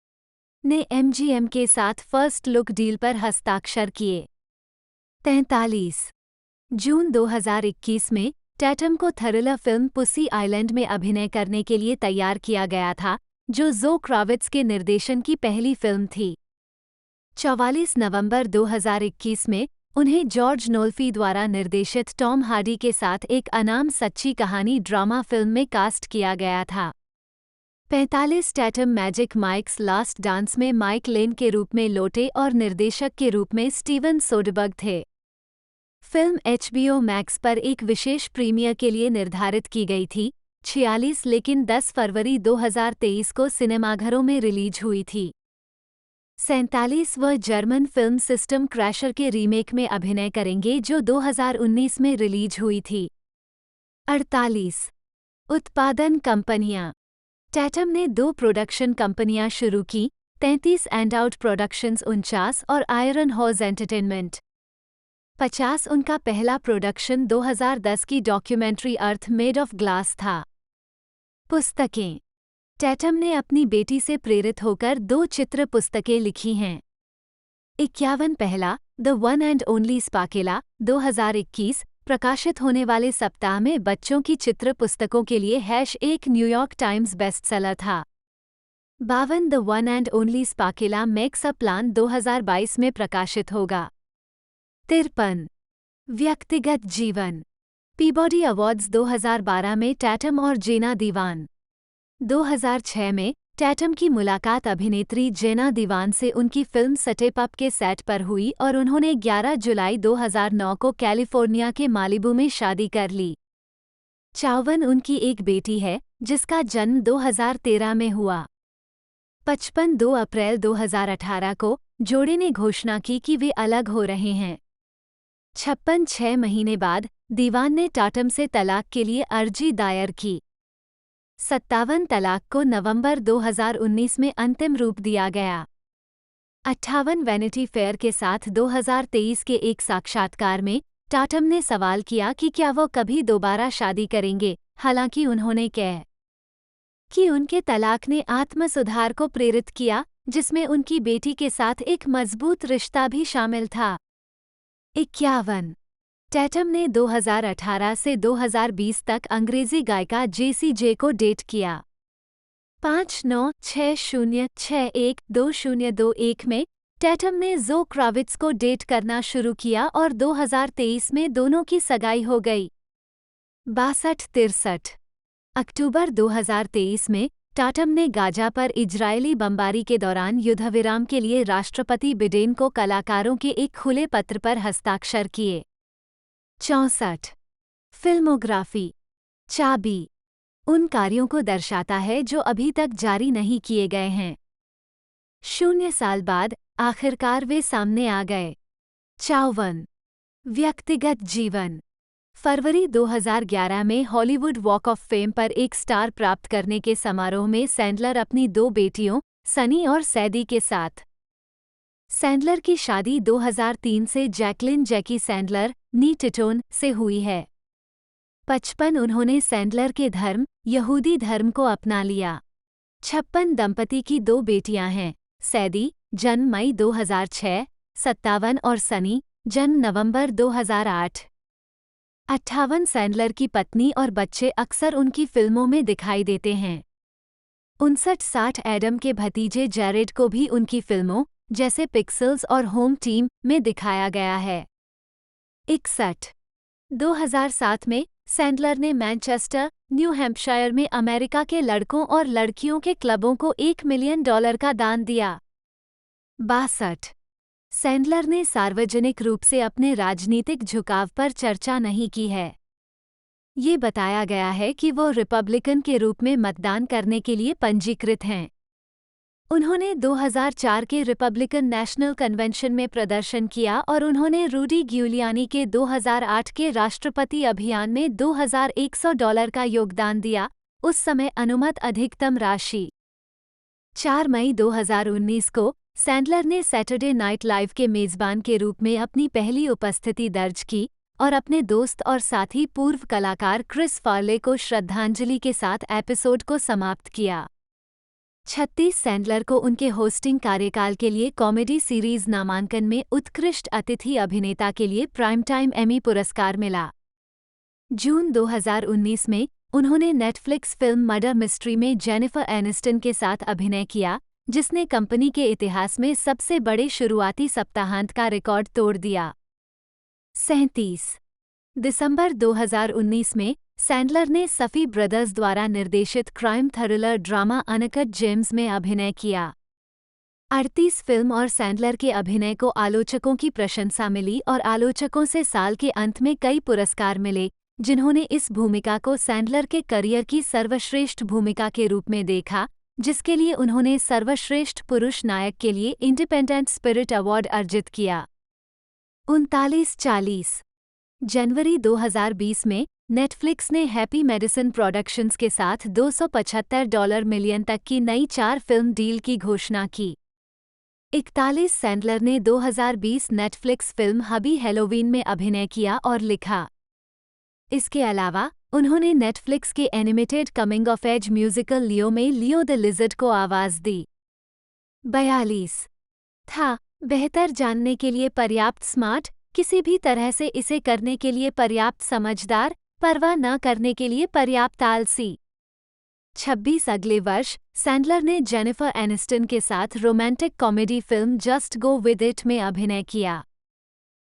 ने MGM के साथ फर्स्ट लुक डील पर हस्ताक्षर किए. 43 जून 2021 में टैटम को थ्रिलर फिल्म पुसी आइलैंड में अभिनय करने के लिए तैयार किया गया था, जो जो क्राविट्ज के निर्देशन की पहली फिल्म थी. 44 नवंबर 2021 में उन्हें जॉर्ज नोल्फी द्वारा निर्देशित टॉम हार्डी के साथ एक अनाम सच्ची कहानी ड्रामा फिल्म में कास्ट किया गया था. 45 Tatum magic mics last dance में माइक लेन के रूप में लौटे और निर्देशक के रूप में स्टीवन सोडबर्ग थे. फिल्म HBO मैक्स पर एक विशेष प्रीमियर के लिए निर्धारित की गई थी. 46 लेकिन 10 फरवरी 2023 को सिनेमाघरों में रिलीज हुई थी. 47 वह जर्मन फिल्म सिस्टम क्रैशर के रीमेक में अभिनय करेंगे, जो 2019 में रिलीज हुई थी. 48 उत्पादन कंपनियां. टैटम ने 2 प्रोडक्शन कंपनियां शुरू की, 33 एंड आउट प्रोडक्शंस 49 और आयरन हॉर्स एंटरटेनमेंट. 50 उनका पहला प्रोडक्शन 2010 की documentary earth made of glass था. पुस्तकें. टैटम ने अपनी बेटी से प्रेरित होकर 2 चित्र पुस्तकें लिखी हैं. 51 पहला द वन एंड ओनली स्पाकेला 2021 प्रकाशित होने वाले सप्ताह में बच्चों की चित्र पुस्तकों के लिए #1 न्यूयॉर्क टाइम्स बेस्टसेलर था. 52 the One and Only Sparkella Makes a Plan 2022 में प्रकाशित होगा. 53 व्यक्तिगत जीवन. पीबॉडी अवार्ड्स 2012 में टैटम और जेना दीवान. 2006 में टैटम की मुलाकात अभिनेत्री जेना दीवान से उनकी फिल्म स्टेप अप के सेट पर हुई और उन्होंने 11 जुलाई 2009 को कैलिफोर्निया के मालिबू में शादी कर ली. 54 उनकी एक बेटी है, जिसका जन्म 2013 में हुआ. 55 2 अप्रैल 2018 को जोड़े ने घोषणा की कि वे अलग हो रहे हैं. 56 6 महीने बाद दीवान ने टाटम से तलाक के लिए अर्जी दायर की. 57 तलाक को नवंबर 2019 में अंतिम रूप दिया गया. 58 वैनिटी फेयर के साथ 2023 के एक साक्षात्कार में टाटम ने सवाल किया कि क्या वो कभी दोबारा शादी करेंगे, हालांकि उन्होंने कहा कि उनके तलाक ने आत्मसुधार को प्रेरित किया, जिसमें उनकी बेटी के साथ एक मजबूत रिश्ता भी शामिल था। 51 टैटम ने 2018 से 2020 तक अंग्रेजी गायिका जेसी जे को डेट किया। 5960612021 में टैटम ने जो क्राविट्ज को डेट करना शुरू किया और 2023 में दोनों की सगाई हो गई। 62-63 अक्टूबर 2023 में टाटम ने गाजा पर इजरायली बमबारी के दौरान युद्धविराम के लिए राष्ट्रपति बिडेन को कलाकारों के एक खुले पत्र पर हस्ताक्षर किए। 64 फिल्मोग्राफी चाबी उन कार्यों को दर्शाता है जो अभी तक जारी नहीं किए गए हैं। 0 साल बाद आखिरकार वे सामने आ गए। 54 व्यक्तिगत जीवन फरवरी 2011 में हॉलीवुड वॉक ऑफ फेम पर एक स्टार प्राप्त करने के समारोह में सैंडलर अपनी 2 बेटियों सनी और सैदी के साथ। सैंडलर की शादी 2003 से जैकलिन जैकी सैंडलर नी टिटोन से हुई है। 55 उन्होंने सैंडलर के धर्म यहूदी धर्म को अपना लिया। 56 दंपति की 2 बेटियां हैं, सैदी जन्म मई 2006, 57 और सनी जन्म नवंबर 2008। 58 सैंडलर की पत्नी और बच्चे अक्सर उनकी फिल्मों में दिखाई देते हैं। 59-60 एडम के भतीजे जैरेड को भी उनकी फिल्मों जैसे पिक्सेल्स और होम टीम में दिखाया गया है। 61 2007 में सैंडलर ने मैनचेस्टर, न्यू हैम्पशायर में अमेरिका के लड़कों और लड़कियों के क्लबों को $1 मिलियन का दान दिया। 62 सैंडलर ने सार्वजनिक रूप से अपने राजनीतिक झुकाव पर चर्चा नहीं की है। ये बताया गया है कि वो रिपब्लिकन के रूप में मतदान करने के लिए पंजीकृत हैं। उन्होंने 2004 के रिपब्लिकन नेशनल कन्वेंशन में प्रदर्शन किया और उन्होंने रूडी गिuliani के 2008 के राष्ट्रपति अभियान में $2100 का योगदान दिया, उस समय अनुमत अधिकतम राशि। 4 मई 2019 को सैंडलर ने सैटरडे नाइट लाइव के मेज़बान के रूप में अपनी पहली उपस्थिति दर्ज की और अपने दोस्त और साथी पूर्व कलाकार क्रिस फार्ले को श्रद्धांजलि के साथ एपिसोड को समाप्त किया। 36 सैंडलर को उनके होस्टिंग कार्यकाल के लिए कॉमेडी सीरीज नामांकन में उत्कृष्ट अतिथि अभिनेता के लिए प्राइम टाइम एमी पुरस्कार मिला। जून 2019 में उन्होंने नेटफ्लिक्स फिल्म मर्डर मिस्ट्री में जेनिफर एनिस्टन के साथ अभिनय किया, जिसने कंपनी के इतिहास में सबसे बड़े शुरुआती सप्ताहांत का रिकॉर्ड तोड़ दिया। 37 दिसंबर 2019 में सैंडलर ने सफी ब्रदर्स द्वारा निर्देशित crime thriller drama uncut James में अभिनय किया। 38 फिल्म और सैंडलर के अभिनय को आलोचकों की प्रशंसा मिली और आलोचकों से साल के अंत में कई पुरस्कार मिले, जिन्होंने इस भूमिका को सैंडलर के करियर की सर्वश्रेष्ठ भूमिका के रूप में देखा, जिसके लिए उन्होंने सर्वश्रेष्ठ पुरुष नायक के लिए इंडिपेंडेंट स्पिरिट अवार्ड अर्जित किया। 39-40 जनवरी 2020 में नेटफ्लिक्स ने हैप्पी मेडिसिन प्रोडक्शंस के साथ $275 मिलियन तक की नई 4 फिल्म डील की घोषणा की। 41 सैंडलर ने 2020 नेटफ्लिक्स फिल्म हबी हैलोवीन में अभिनय किया और लिखा। इसके अलावा उन्होंने नेटफ्लिक्स के animated coming of age musical Leo में लियो द लिजर्ड को आवाज दी। 42 था बेहतर जानने के लिए पर्याप्त स्मार्ट, किसी भी तरह से इसे करने के लिए पर्याप्त समझदार, परवाह न करने के लिए पर्याप्त आलसी। 26 अगले वर्ष सैंडलर ने जेनिफर एनिस्टन के साथ romantic comedy film just Go With it में अभिनय किया।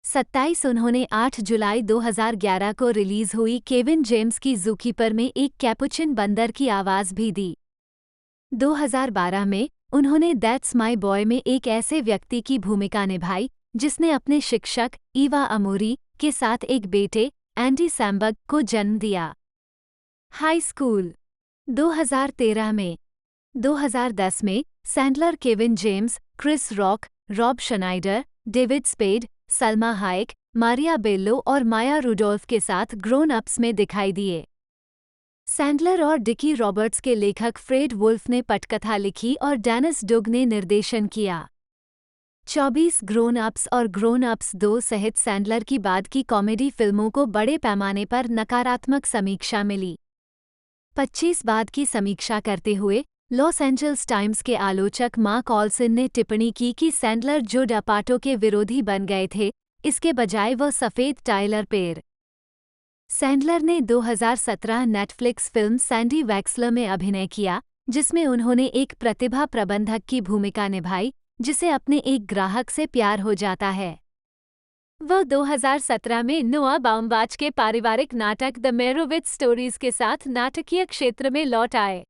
27 उन्होंने 8 जुलाई 2011 को रिलीज हुई केविन जेम्स की ज़ूकीपर में एक कैपुचिन बंदर की आवाज़ भी दी। 2012 में उन्होंने दैट्स माय बॉय में एक ऐसे व्यक्ति की भूमिका निभाई जिसने अपने शिक्षक ईवा अमोरी के साथ एक बेटे एंडी सैम्बर्ग को जन्म दिया। हाई स्कूल 2013 में 2010 में Sandler Kevin James, Chris Rock, Rob Schneider, David Spade, Salma Hayek, Maria Bello और माया रुडोल्फ के साथ ग्रोन अप्स में दिखाई दिए। सैंडलर और डिकी रॉबर्ट्स के लेखक फ्रेड वुल्फ ने पटकथा लिखी और डेनिस डुग ने निर्देशन किया। 24 ग्रोन अप्स और ग्रोन अप्स 2 सहित सैंडलर की बाद की कॉमेडी फिल्मों को बड़े पैमाने पर नकारात्मक समीक्षा मिली। 25 बाद की समीक्षा करते हुए लॉस एंजल्स टाइम्स के आलोचक मार्क ऑल्सन ने टिप्पणी की कि सैंडलर जो डापाटो के विरोधी बन गए थे, इसके बजाय वह सफ़ेद टाइलर पेर। सैंडलर ने 2017 नेटफ्लिक्स फिल्म सैंडी वैक्सलर में अभिनय किया, जिसमें उन्होंने एक प्रतिभा प्रबंधक की भूमिका निभाई जिसे अपने एक ग्राहक से प्यार हो जाता है। वह 2017 में नोआ बाउम्बाच के पारिवारिक नाटक द मेरोविच स्टोरीज के साथ नाटकीय क्षेत्र में लौट आए।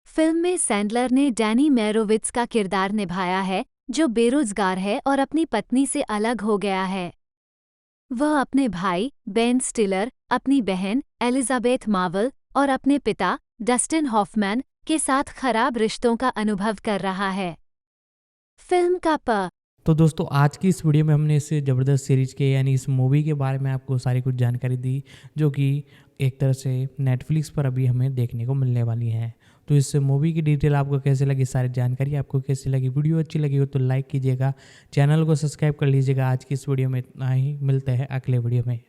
फिल्म में सैंडलर ने डैनी मेरोविच का किरदार निभाया है, जो बेरोजगार है और अपनी पत्नी से अलग हो गया है। वह अपने भाई बेन स्टिलर, अपनी बहन एलिजाबेथ मार्वल और अपने पिता डस्टिन हॉफमैन के साथ खराब रिश्तों का अनुभव कर रहा है। फिल्म का तो दोस्तों आज की इस वीडियो में हमने इस ज़बरदस्त सीरीज के यानी इस मूवी के बारे में आपको सारी कुछ जानकारी दी, जो कि एक तरह से नेटफ्लिक्स पर अभी हमें देखने को मिलने वाली है। तो इस मूवी की डिटेल आपको कैसे लगी, सारी जानकारी आपको कैसी लगी, वीडियो अच्छी लगी हो तो लाइक कीजिएगा, चैनल को सब्सक्राइब कर लीजिएगा। आज की इस वीडियो में इतना ही, मिलते हैं अगले वीडियो में।